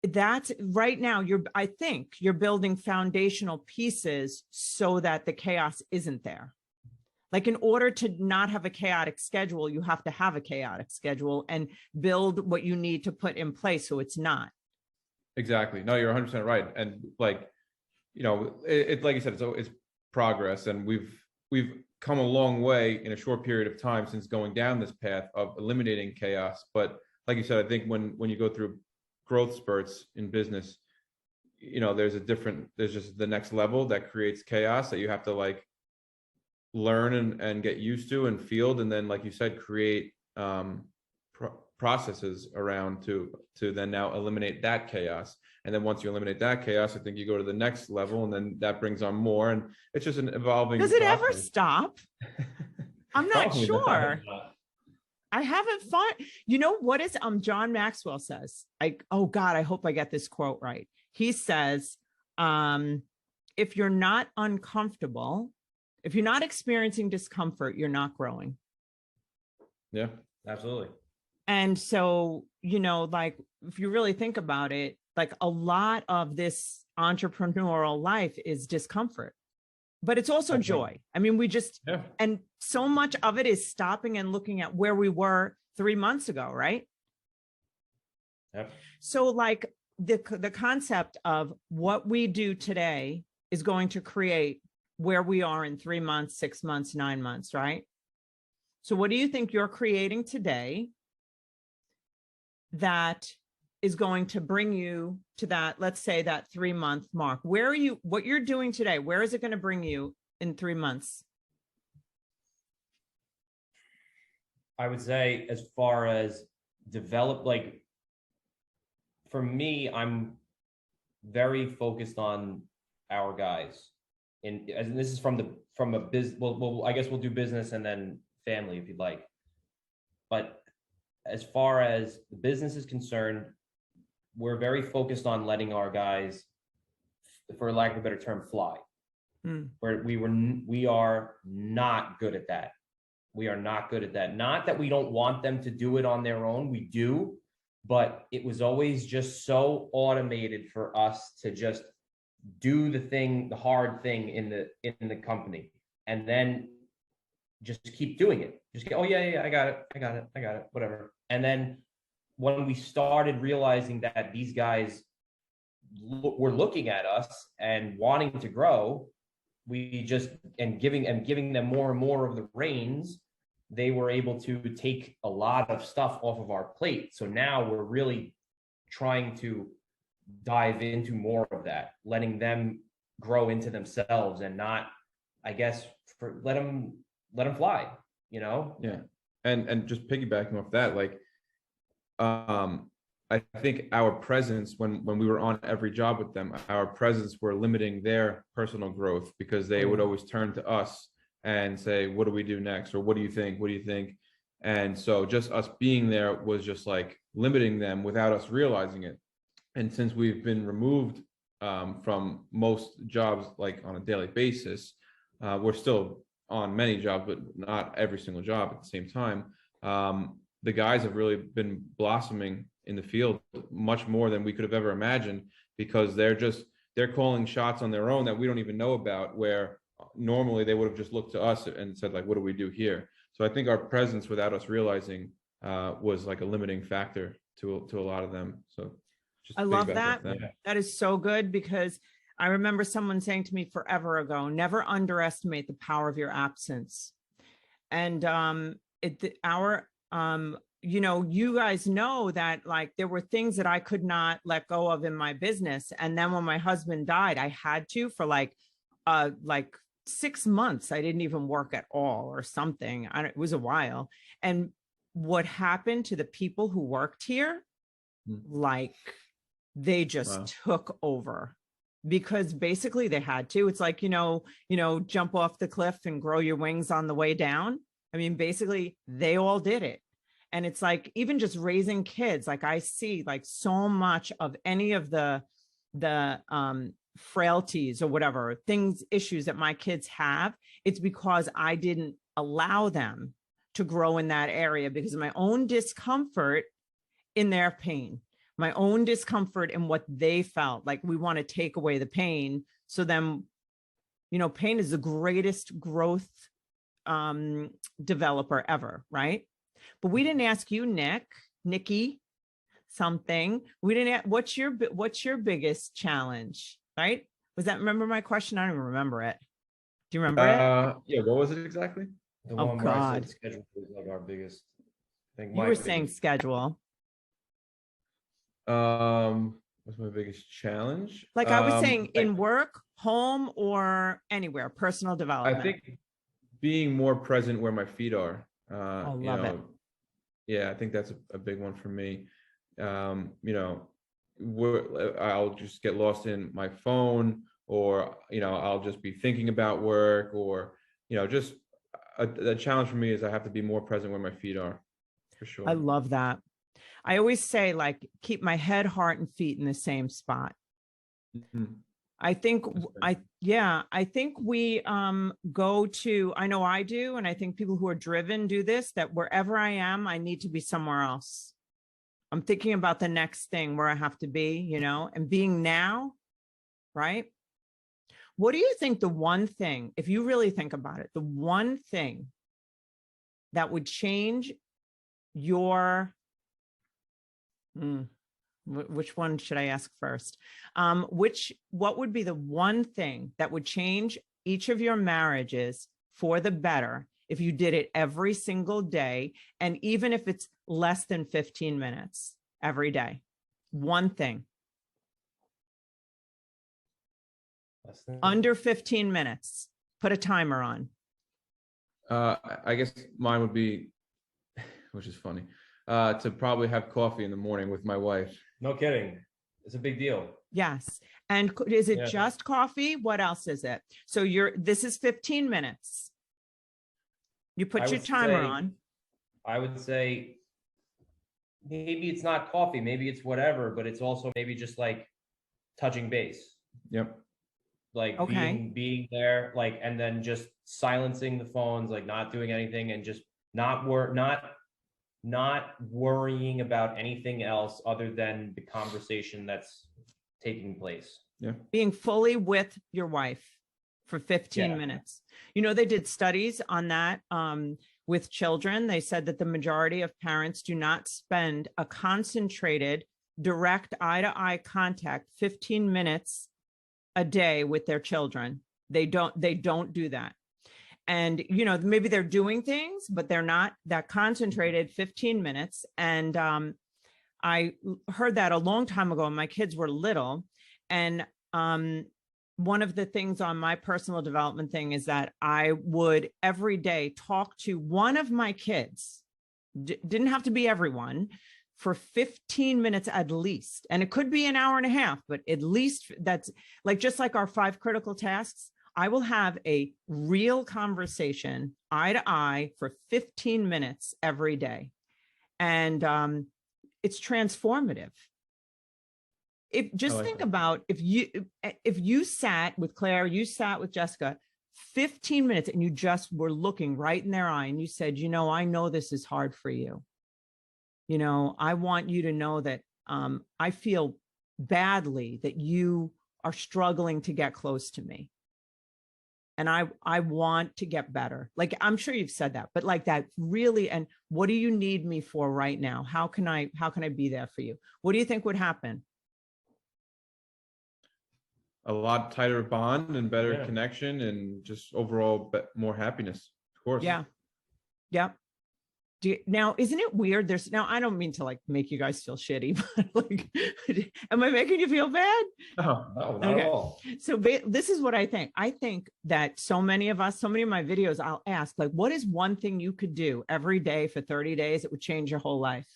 that's right now, I think you're building foundational pieces so that the chaos isn't there. Like, in order to not have a chaotic schedule, you have to have a chaotic schedule and build what you need to put in place so it's not. Exactly. No, you're 100% right. And like, it's like you said, it's progress, and we've come a long way in a short period of time since going down this path of eliminating chaos. But like you said, I think when you go through growth spurts in business, there's just the next level that creates chaos that you have to like learn and get used to and field, and then, like you said, create processes around to then now eliminate that chaos. And then once you eliminate that chaos, I think you go to the next level, and then that brings on more, and it's just an evolving Does it process. ever stop? I'm not sure. I haven't thought, what is, John Maxwell says, oh God, I hope I get this quote right. He says, if you're not uncomfortable, if you're not experiencing discomfort, you're not growing. Yeah, absolutely. And so, like, if you really think about it, like, a lot of this entrepreneurial life is discomfort, but it's also joy. I mean, and so much of it is stopping and looking at where we were 3 months ago, right? Yep. So like the concept of what we do today is going to create where we are in 3 months, 6 months, 9 months, right? So what do you think you're creating today that is going to bring you to that, let's say, that 3 month mark? Where are you, what you're doing today, where is it going to bring you in 3 months? I would say, as far as like, for me, I'm very focused on our guys. And this is from a business, well, I guess we'll do business and then family if you'd like. But as far as the business is concerned, we're very focused on letting our guys, for lack of a better term, fly. Where we are not good at that. We are not good at that. Not that we don't want them to do it on their own. We do, but it was always just so automated for us to just do the hard thing in the company, and then just keep doing it. Just get, oh yeah, I got it, whatever. And then when we started realizing that these guys were looking at us and wanting to grow, we just, and giving them more and more of the reins, they were able to take a lot of stuff off of our plate. So now we're really trying to dive into more of that, letting them grow into themselves and not, I guess, let them fly, Yeah. And just piggybacking off that, like, I think our presence when we were on every job with them, our presence were limiting their personal growth, because they would always turn to us and say, what do we do next? Or what do you think? What do you think? And so just us being there was just like limiting them without us realizing it. And since we've been removed from most jobs, like on a daily basis, we're still on many jobs, but not every single job at the same time. The guys have really been blossoming in the field much more than we could have ever imagined, because they're calling shots on their own that we don't even know about, where normally they would have just looked to us and said, like, what do we do here? So I think our presence, without us realizing, was like a limiting factor to a lot of them. So just I love piggyback that. off that. That is so good, because I remember someone saying to me forever ago, never underestimate the power of your absence. And you guys know that, like, there were things that I could not let go of in my business. And then when my husband died, I had to, for like 6 months, I didn't even work at all or something. It was a while. And what happened to the people who worked here, like, they just Wow. took over, because basically they had to. It's like, jump off the cliff and grow your wings on the way down. I mean, basically they all did it. And it's like, even just raising kids, like, I see like so much of any of the frailties or whatever issues that my kids have, it's because I didn't allow them to grow in that area because of my own discomfort in their pain, my own discomfort in what they felt. Like, we want to take away the pain. So then, pain is the greatest growth developer ever, right? But we didn't ask you, Nikki, something. We didn't. What's your biggest challenge, right? Remember my question? I don't even remember it. Do you remember it? Yeah. What was it exactly? The Oh, one where I God. said schedule was like our biggest thing. You were saying schedule. What's my biggest challenge? Like, I was saying, in work, home, or anywhere, personal development. I think being more present where my feet are. Love it. Yeah, I think that's a big one for me. I'll just get lost in my phone, or I'll just be thinking about work, or just a challenge for me is I have to be more present where my feet are, for sure. I love that. I always say, like, keep my head, heart, and feet in the same spot. Mm-hmm. I think we go to, I know I do, and I think people who are driven do this, that wherever I am, I need to be somewhere else. I'm thinking about the next thing where I have to be, and being now, right? What do you think the one thing, if you really think about it, the one thing that would change your, which one should I ask first? What would be the one thing that would change each of your marriages for the better if you did it every single day, and even if it's less than 15 minutes every day? One thing. Under 15 minutes. Put a timer on. I guess mine would be, which is funny, to probably have coffee in the morning with my wife. No kidding. It's a big deal. Yes. And is it just coffee? What else is it? So this is 15 minutes. You put your timer on. I would say maybe it's not coffee, maybe it's whatever, but it's also maybe just like touching base. Yep. Like, okay. being there, like, and then just silencing the phones, like not doing anything, and just not worrying about anything else other than the conversation that's taking place. Yeah. Being fully with your wife for 15 minutes. They did studies on that with children. They said that the majority of parents do not spend a concentrated, direct eye-to-eye contact 15 minutes a day with their children. They don't do that. And, maybe they're doing things, but they're not that concentrated 15 minutes. And I heard that a long time ago when my kids were little. And one of the things on my personal development thing is that I would every day talk to one of my kids, didn't have to be everyone, for 15 minutes at least. And it could be an hour and a half, but at least that's like, just like our 5 critical tasks, I will have a real conversation eye to eye for 15 minutes every day. And it's transformative. Think about if you sat with Claire, you sat with Jessica 15 minutes and you just were looking right in their eye and you said, I know this is hard for you. I want you to know that I feel badly that you are struggling to get close to me. And I want to get better. Like, I'm sure you've said that, but like that really, and what do you need me for right now? How can I be there for you? What do you think would happen? A lot tighter bond and better Yeah. connection, and just overall more happiness, of course. Yeah. Yeah. Now, isn't it weird? Now, I don't mean to like make you guys feel shitty, but like, am I making you feel bad? No, not at all. So this is what I think. I think that so many of my videos, I'll ask, like, what is one thing you could do every day for 30 days that would change your whole life?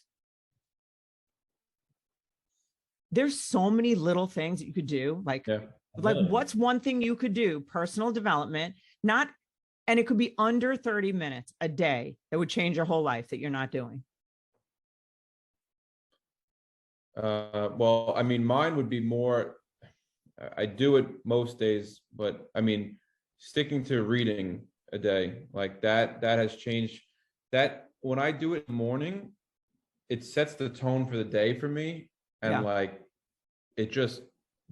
There's so many little things that you could do. Like what's one thing you could do? Personal development, and it could be under 30 minutes a day that would change your whole life that you're not doing. Well, I mean, mine would be more, I do it most days, but I mean, sticking to reading a day, like that has changed. That when I do it in the morning, it sets the tone for the day for me. And like, it just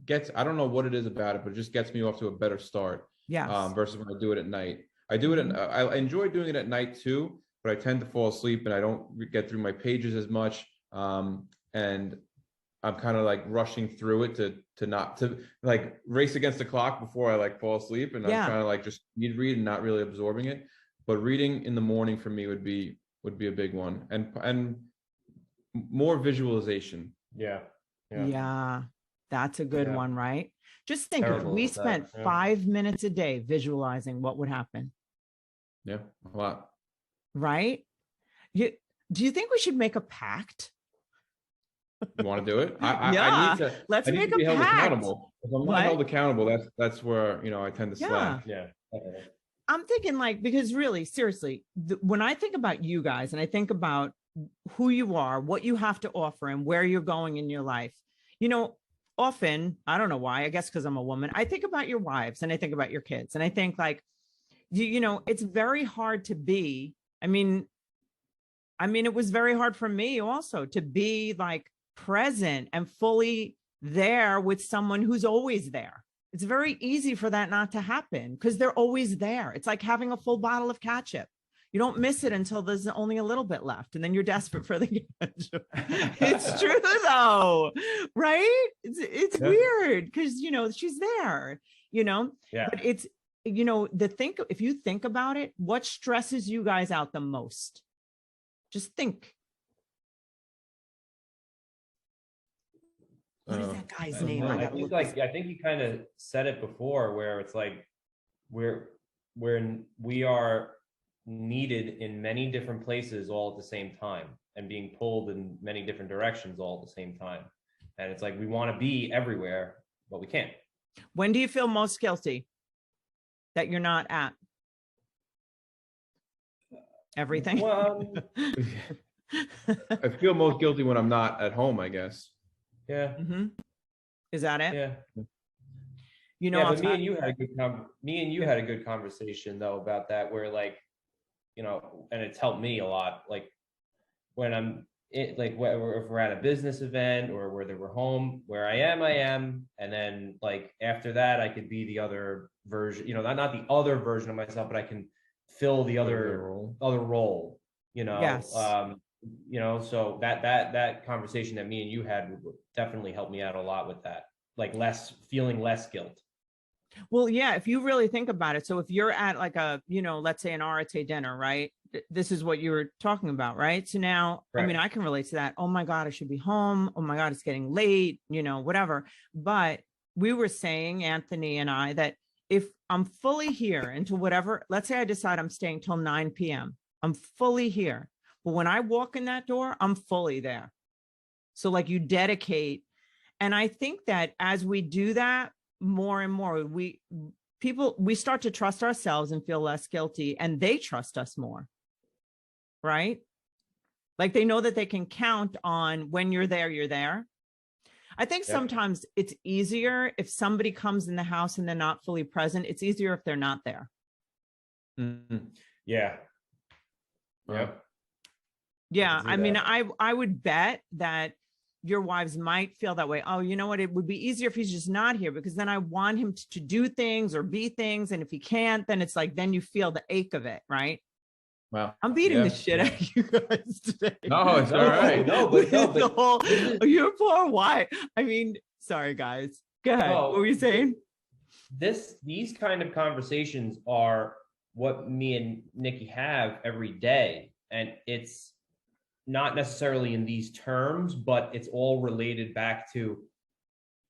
gets, I don't know what it is about it, but it just gets me off to a better start. Yeah. Versus when I do it at night. I do it, I enjoy doing it at night too, but I tend to fall asleep and I don't get through my pages as much. And I'm kind of like rushing through it to like race against the clock before I like fall asleep. And I'm trying to like just read and not really absorbing it. But reading in the morning for me would be a big one, and more visualization. Yeah. That's a good one, right? Just think if we spent 5 minutes a day visualizing, what would happen? Yeah, a lot. Right? Do you think we should make a pact? You want to do it? I need to. Let's make a pact. Accountable. If I'm not held accountable, that's where I tend to slack. Yeah. I'm thinking like, because really, seriously, when I think about you guys and I think about who you are, what you have to offer, and where you're going in your life, often, I don't know why, I guess because I'm a woman, I think about your wives and I think about your kids. And I think like, it's very hard to be, I mean, it was very hard for me also to be like present and fully there with someone who's always there. It's very easy for that not to happen because they're always there. It's like having a full bottle of ketchup. You don't miss it until there's only a little bit left, and then you're desperate for the ketchup. It's true though, right? It's weird because she's there, but it's if you think about it, what stresses you guys out the most? Just think. What is that guy's name? I think you kind of said it before, where it's like we are needed in many different places all at the same time, and being pulled in many different directions all at the same time. And it's like we want to be everywhere, but we can't. When do you feel most guilty that you're not at everything? Well, I feel most guilty when I'm not at home, I guess. Yeah. Mm-hmm. Is that it? Yeah. But me and you had a good conversation though about that, where like, and it's helped me a lot. Like when if we're at a business event or whether we're home, where I am, and then like after that, I could be the other version. Not the other version of myself, but I can fill the other role. Yes. So that conversation that me and you had would definitely help me out a lot with that, like feeling less guilt. Well, yeah, if you really think about it. So if you're at like a, let's say an Arete dinner, right? This is what you were talking about, right? So now, right. I mean, I can relate to that. Oh my God, I should be home. Oh my God, it's getting late, whatever. But we were saying, Anthony and I, that if I'm fully here into whatever, let's say I decide I'm staying till 9 p.m. I'm fully here. But when I walk in that door, I'm fully there. So like you dedicate. And I think that as we do that more and more, we start to trust ourselves and feel less guilty, and they trust us more. Right? Like they know that they can count on when you're there, you're there. I think sometimes it's easier if somebody comes in the house and they're not fully present. It's easier if they're not there. Mm-hmm. Yeah. Yep. Yeah. I mean, I would bet that your wives might feel that way. Oh, you know what? It would be easier if he's just not here, because then I want him to do things or be things. And if he can't, then it's like, then you feel the ache of it, right? Wow. I'm beating the shit out of you guys today. No, it's all right. The whole, your poor wife. I mean, sorry, guys. Go ahead. No, what were you saying? These kind of conversations are what me and Nikki have every day. And it's not necessarily in these terms, but it's all related back to,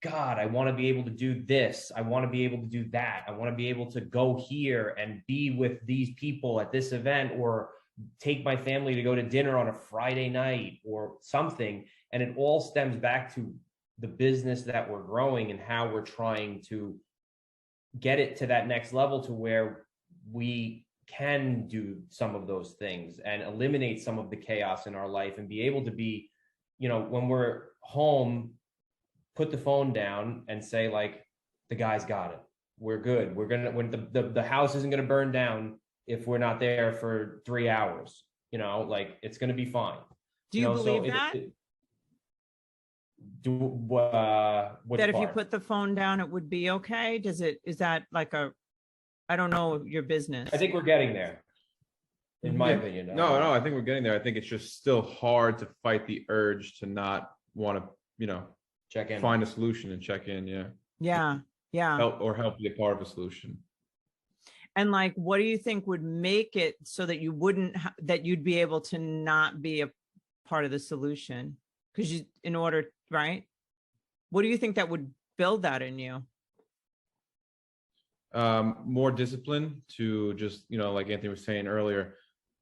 God, I want to be able to do this. I want to be able to do that. I want to be able to go here and be with these people at this event, or take my family to go to dinner on a Friday night or something. And it all stems back to the business that we're growing and how we're trying to get it to that next level, to where we can do some of those things and eliminate some of the chaos in our life, and be able to be, you know, when we're home, put the phone down and say, like, the guys got it. We're good. We're going to, when the house isn't going to burn down if we're not there for 3 hours, you know, like, it's going to be fine. Do you believe that? That if you put the phone down, it would be okay? Is that like I don't know your business. I think we're getting there, in my opinion. No, I think we're getting there. I think it's just still hard to fight the urge to not want to, you know, check in, find a solution and check in. Yeah. Help be a part of a solution. And like, what do you think would make it so that you wouldn't, that you'd be able to not be a part of the solution? Because right? What do you think that would build that in you? More discipline to just, you know, like Anthony was saying earlier,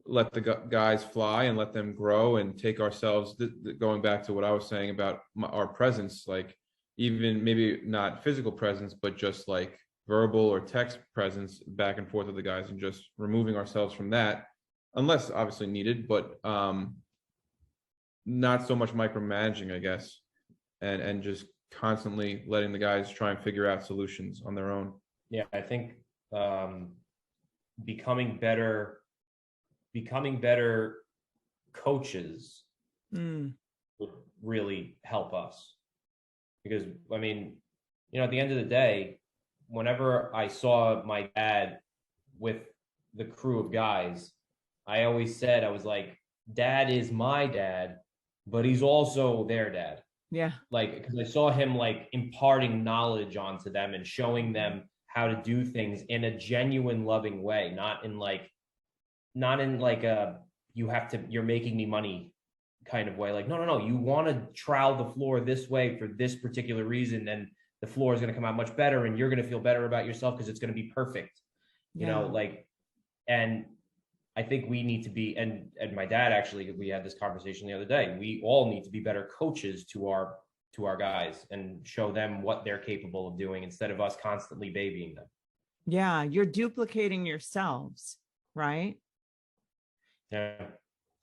let the guys fly and let them grow, and take ourselves, going back to what I was saying about our presence, like, even maybe not physical presence, but just like verbal or text presence back and forth with the guys, and just removing ourselves from that, unless obviously needed, but not so much micromanaging, I guess, and just constantly letting the guys try and figure out solutions on their own. Yeah, I think becoming better coaches would really help us. Because, I mean, you know, at the end of the day, whenever I saw my dad with the crew of guys, I always said, I was like, Dad is my dad, but he's also their dad. Yeah. Like, because I saw him like imparting knowledge onto them and showing them how to do things in a genuine, loving way, not in like a, you're making me money kind of way. Like, no, you want to trowel the floor this way for this particular reason, and the floor is going to come out much better, and you're going to feel better about yourself because it's going to be perfect. You know, like, and I think we need to be, and my dad, actually, we had this conversation the other day, we all need to be better coaches to our guys and show them what they're capable of doing, instead of us constantly babying them. Yeah, you're duplicating yourselves, right?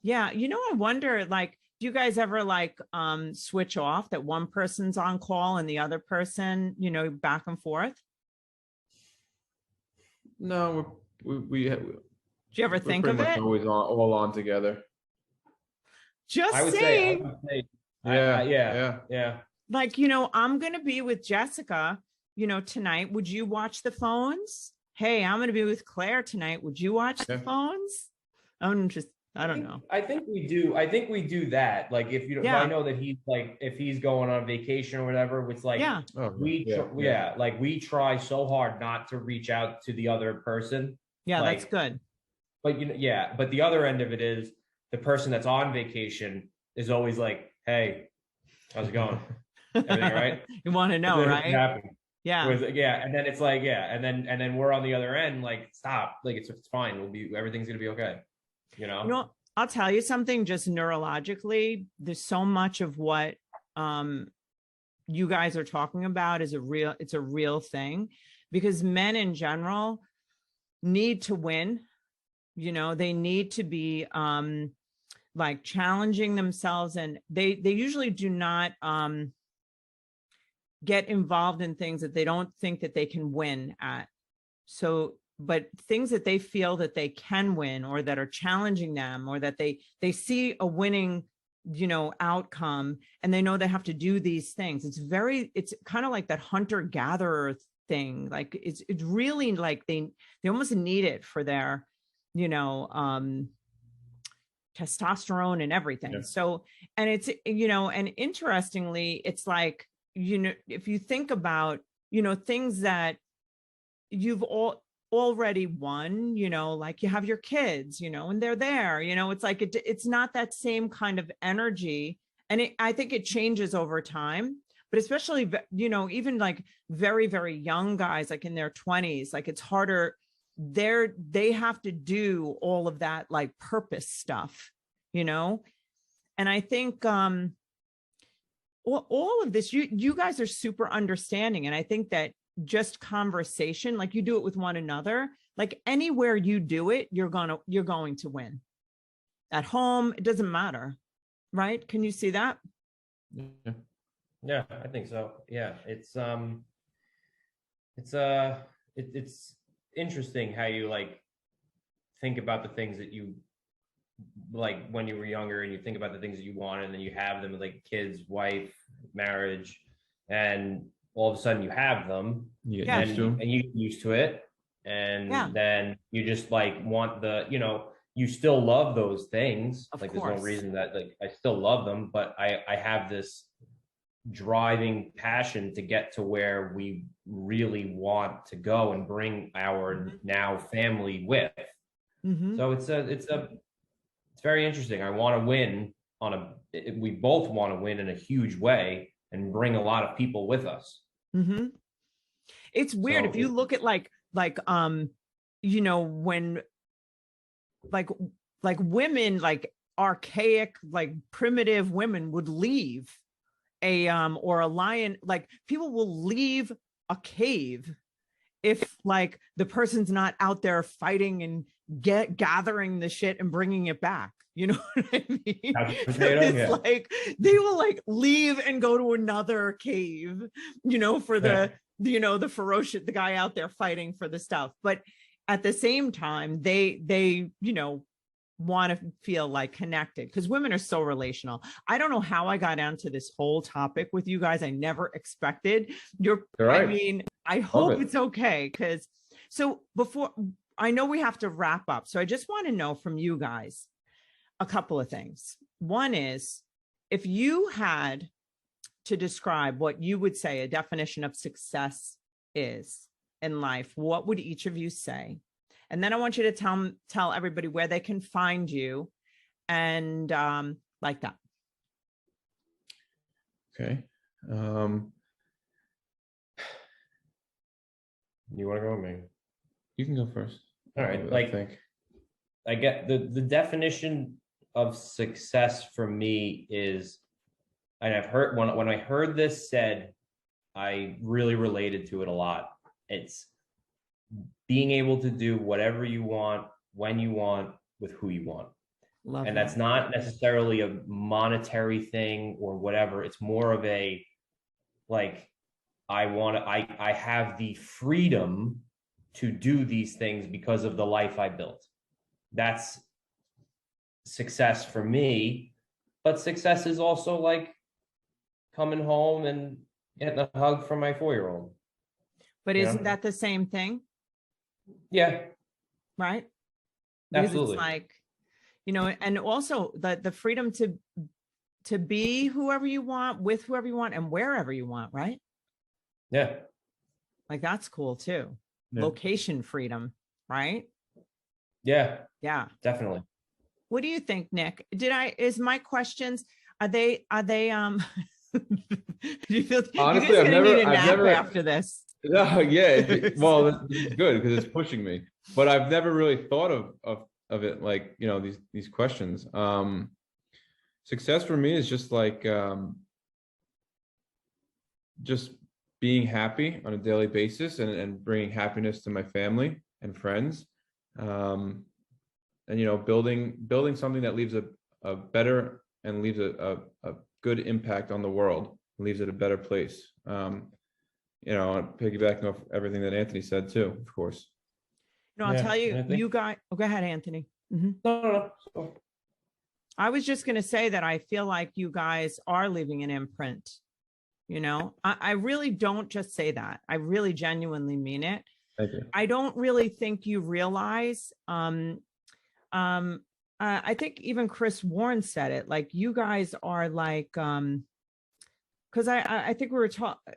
Yeah. You know, I wonder, like, do you guys ever like switch off, that one person's on call and the other person, you know, back and forth? No, we do you ever think of it? Always all on together. Just I would saying. say, yeah. Like, you know, I'm going to be with Jessica, you know, tonight. Would you watch the phones? Hey, I'm going to be with Claire tonight. Would you watch the phones? I don't know. I think we do that. Like, if you, I know that he's like, if he's going on vacation or whatever, it's like, like, we try so hard not to reach out to the other person. Yeah, like, that's good. But you know, but the other end of it is the person that's on vacation is always like, hey, how's it going? Everything all right? You want to know, right? Yeah. And then it's like, and then we're on the other end, like, stop, like, it's fine. Everything's going to be okay. You know, I'll tell you something, just neurologically, there's so much of what you guys are talking about it's a real thing, because men in general need to win. You know, they need to be like challenging themselves, and they usually do not get involved in things that they don't think that they can win at. So, but things that they feel that they can win, or that are challenging them, or that they see a winning outcome, and they know they have to do these things. It's kind of like that hunter-gatherer thing. Like it's really like they almost need it for their, testosterone and everything. Yeah. So, and it's, and interestingly, it's like, if you think about, things that you've already won, like you have your kids, and they're there, it's like, it's not that same kind of energy. And I think it changes over time, but especially, even like very, very young guys, like in their 20s, like it's harder. They have to do all of that like purpose stuff, and I think all of this, you guys are super understanding, and I think that just conversation, like you do it with one another, like anywhere you do it, you're going to win. At home, it doesn't matter, right? Can you see that? Yeah, I think so. Yeah, it's interesting how you like think about the things that you like when you were younger, and you think about the things that you wanted, and then you have them, like kids, wife, marriage, and all of a sudden you have them, and you get used to it, and then you just like want the, you still love those things. Of course. There's no reason that like I still love them, but I have this driving passion to get to where we really want to go and bring our now family with. So it's very interesting. I want to win we both want to win in a huge way and bring a lot of people with us. It's weird. If you look at when like women, like archaic, like primitive women would leave or a lion, like people will leave a cave if like the person's not out there fighting and gathering the shit and bringing it back. You know what I mean? It's like they will like leave and go to another cave, for the ferocious, the guy out there fighting for the stuff. But at the same time, they want to feel like connected, because women are so relational. I don't know how I got onto this whole topic with you guys. I never expected. I mean, I hope it's okay, because before, I know we have to wrap up, so I just want to know from you guys a couple of things. One is, if you had to describe what you would say a definition of success is in life, what would each of you say? And then I want you to tell everybody where they can find you, and like that. Okay. You want to go with me? You can go first. All right. I get the definition of success for me is, and I've heard when I heard this said, I really related to it a lot. It's being able to do whatever you want, when you want, with who you want. And that's not necessarily a monetary thing or whatever. It's more of a, like, I have the freedom to do these things because of the life I built. That's success for me. But success is also like coming home and getting a hug from my 4-year-old. But isn't that the same thing? Yeah. Right? Because absolutely. It's like, and also the freedom to be whoever you want, with whoever you want, and wherever you want, right? Yeah. Like that's cool too. Yeah. Location freedom, right? Yeah. Yeah. Definitely. What do you think, Nick? Is my questions, are they do you feel honestly I've never after this? No, yeah. Well, this is good because it's pushing me. But I've never really thought of it like, these questions. Success for me is just like just being happy on a daily basis and bringing happiness to my family and friends. And building something that leaves a better and leaves a good impact on the world, leaves it a better place. Piggybacking off everything that Anthony said too, of course. I'll tell you, you guys. Oh, go ahead, Anthony. Mm-hmm. No. I was just going to say that I feel like you guys are leaving an imprint. You know, I really don't just say that. I really genuinely mean it. Thank you. I don't really think you realize, I think even Chris Warren said it, like you guys are like, because I think we were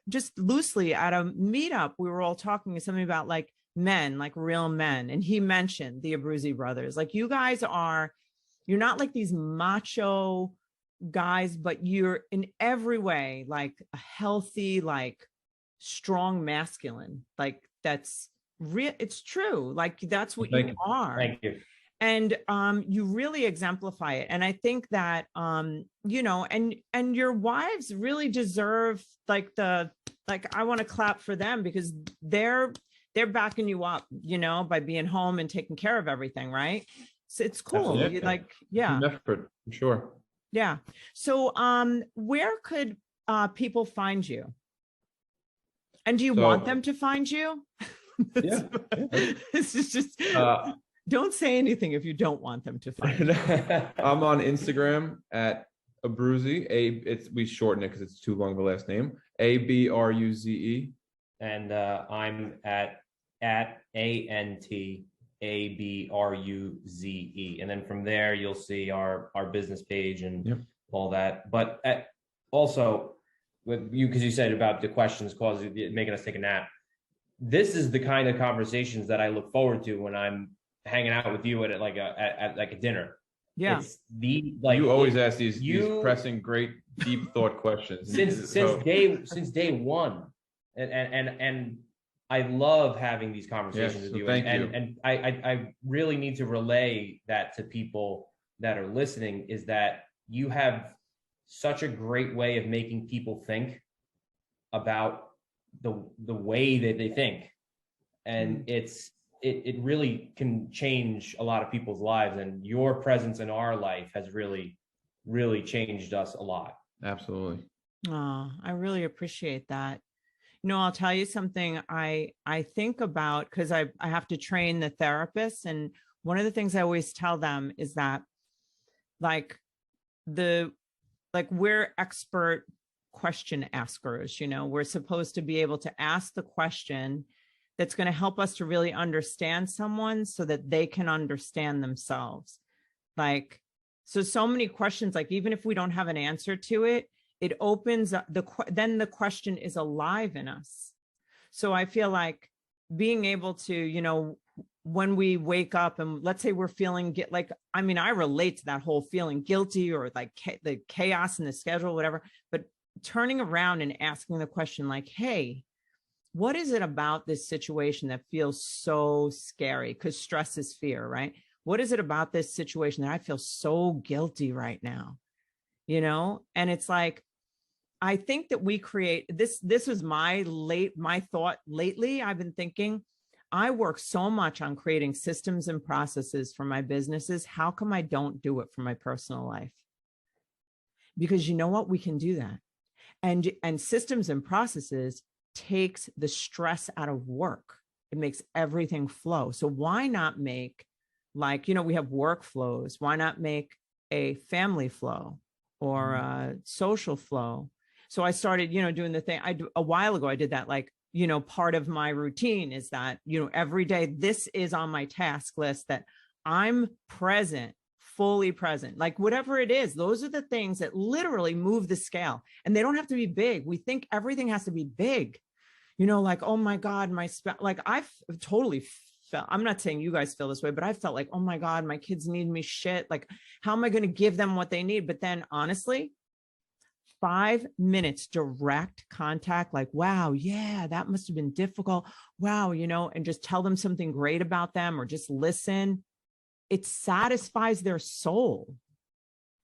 just loosely at a meetup, we were all talking something about like men, like real men. And he mentioned the Abbruzzese brothers. Like you guys are, you're not like these macho guys, but you're in every way like a healthy, like strong masculine. Like that's real. It's true. Like that's what you are. Thank you. And you really exemplify it. And I think that you know, and your wives really deserve like I want to clap for them because they're backing you up, you know, by being home and taking care of everything, right? So it's cool. You like, yeah. Effort, I'm sure. Yeah. So where could people find you? And do you want them to find you? Yeah. This is just don't say anything if you don't want them to find you. I'm on Instagram at Abbruzzese. We shorten it because it's too long of a last name. Abruze. And I'm at ANTABRUZE. And then from there, you'll see our business page and all that. But also with you, because you said about the questions making us take a nap. This is the kind of conversations that I look forward to when I'm hanging out with you at a dinner. Yeah. It's you always ask these pressing, great, deep thought questions. Since day one. And I love having these conversations with you. And I really need to relay that to people that are listening, is that you have such a great way of making people think about the way that they think. And it really can change a lot of people's lives. And your presence in our life has really, really changed us a lot. Absolutely. Oh, I really appreciate that. You know, I'll tell you something I think about, because I have to train the therapists. And one of the things I always tell them is that we're expert question askers, you know, we're supposed to be able to ask the question that's going to help us to really understand someone so that they can understand themselves. Like, so many questions, like even if we don't have an answer to it, it opens up then the question is alive in us. So I feel like being able to, you know, when we wake up and let's say we're feeling I relate to that whole feeling guilty or like the chaos in the schedule, whatever, but turning around and asking the question like, hey, what is it about this situation that feels so scary? Because stress is fear, right? What is it about this situation that I feel so guilty right now? You know, and it's like, I think that we create this was my thought lately. I've been thinking, I work so much on creating systems and processes for my businesses. How come I don't do it for my personal life? Because you know what? We can do that. And systems and processes takes the stress out of work. It makes everything flow. So why not make, like, you know, we have workflows. Why not make a family flow or a social flow? So I started, you know, doing the thing a while ago. I did that, like, you know, part of my routine is that, you know, every day this is on my task list that I'm present, fully present, like whatever it is. Those are the things that literally move the scale, and they don't have to be big. We think everything has to be big, you know, like, oh my God, like I've totally felt, I'm not saying you guys feel this way, but I felt like, oh my God, my kids need me shit. Like, how am I going to give them what they need? But then honestly, 5 minutes direct contact, like, wow, yeah, that must have been difficult. Wow, you know, and just tell them something great about them or just listen. It satisfies their soul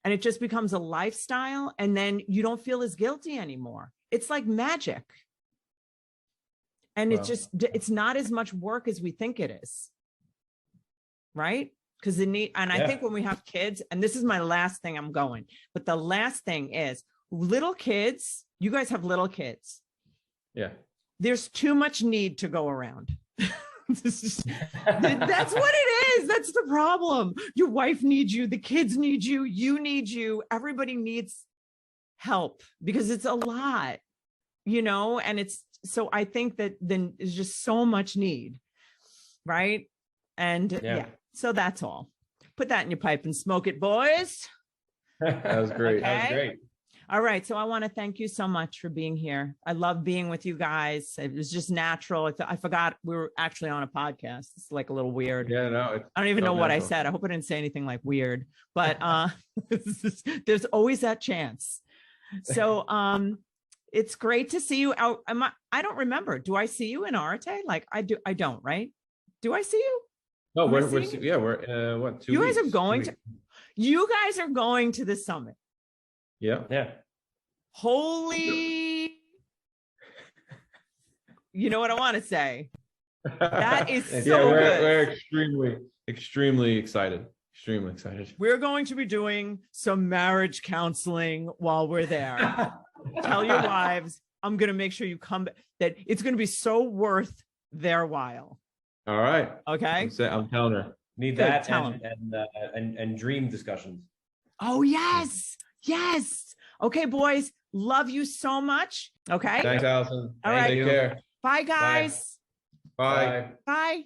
and it just becomes a lifestyle. And then you don't feel as guilty anymore. It's like magic. And it's not as much work as we think it is. Right? Because I think when we have kids, and this is my last thing, I'm going, but the last thing is little kids, you guys have little kids. Yeah. There's too much need to go around. That's what it guys, that's the problem. Your wife needs you. The kids need you. You need you. Everybody needs help because it's a lot, and it's, so I think that then there's just so much need. Right. And yeah, so that's all. Put that in your pipe and smoke it, boys. That was great. Okay. That was great. All right. So I want to thank you so much for being here. I love being with you guys. It was just natural. I forgot we were actually on a podcast. It's like a little weird. Yeah, no. I don't even know what I natural. said. I hope I didn't say anything like weird, but there's always that chance. So it's great to see you out. I don't remember. Do I see you in Arete? Like I do. I don't, right? Do I see you? No, Am I we're seeing we're what, 2 You guys weeks? are going 2 to, weeks. you guys are going to the summit. Yeah. Yeah. Holy, you know what I want to say? That is so Yeah, good. we're extremely excited. Extremely excited. We're going to be doing some marriage counseling while we're there. Tell your wives, I'm going to make sure you come, that it's going to be so worth their while. All right. Okay. I'm telling her. Need Good, that tell and dream discussions. Oh, yes. Yes. Okay, boys. Love you so much. Okay. Thanks, Alison. All Take right. you. care. Bye, guys. Bye. Bye.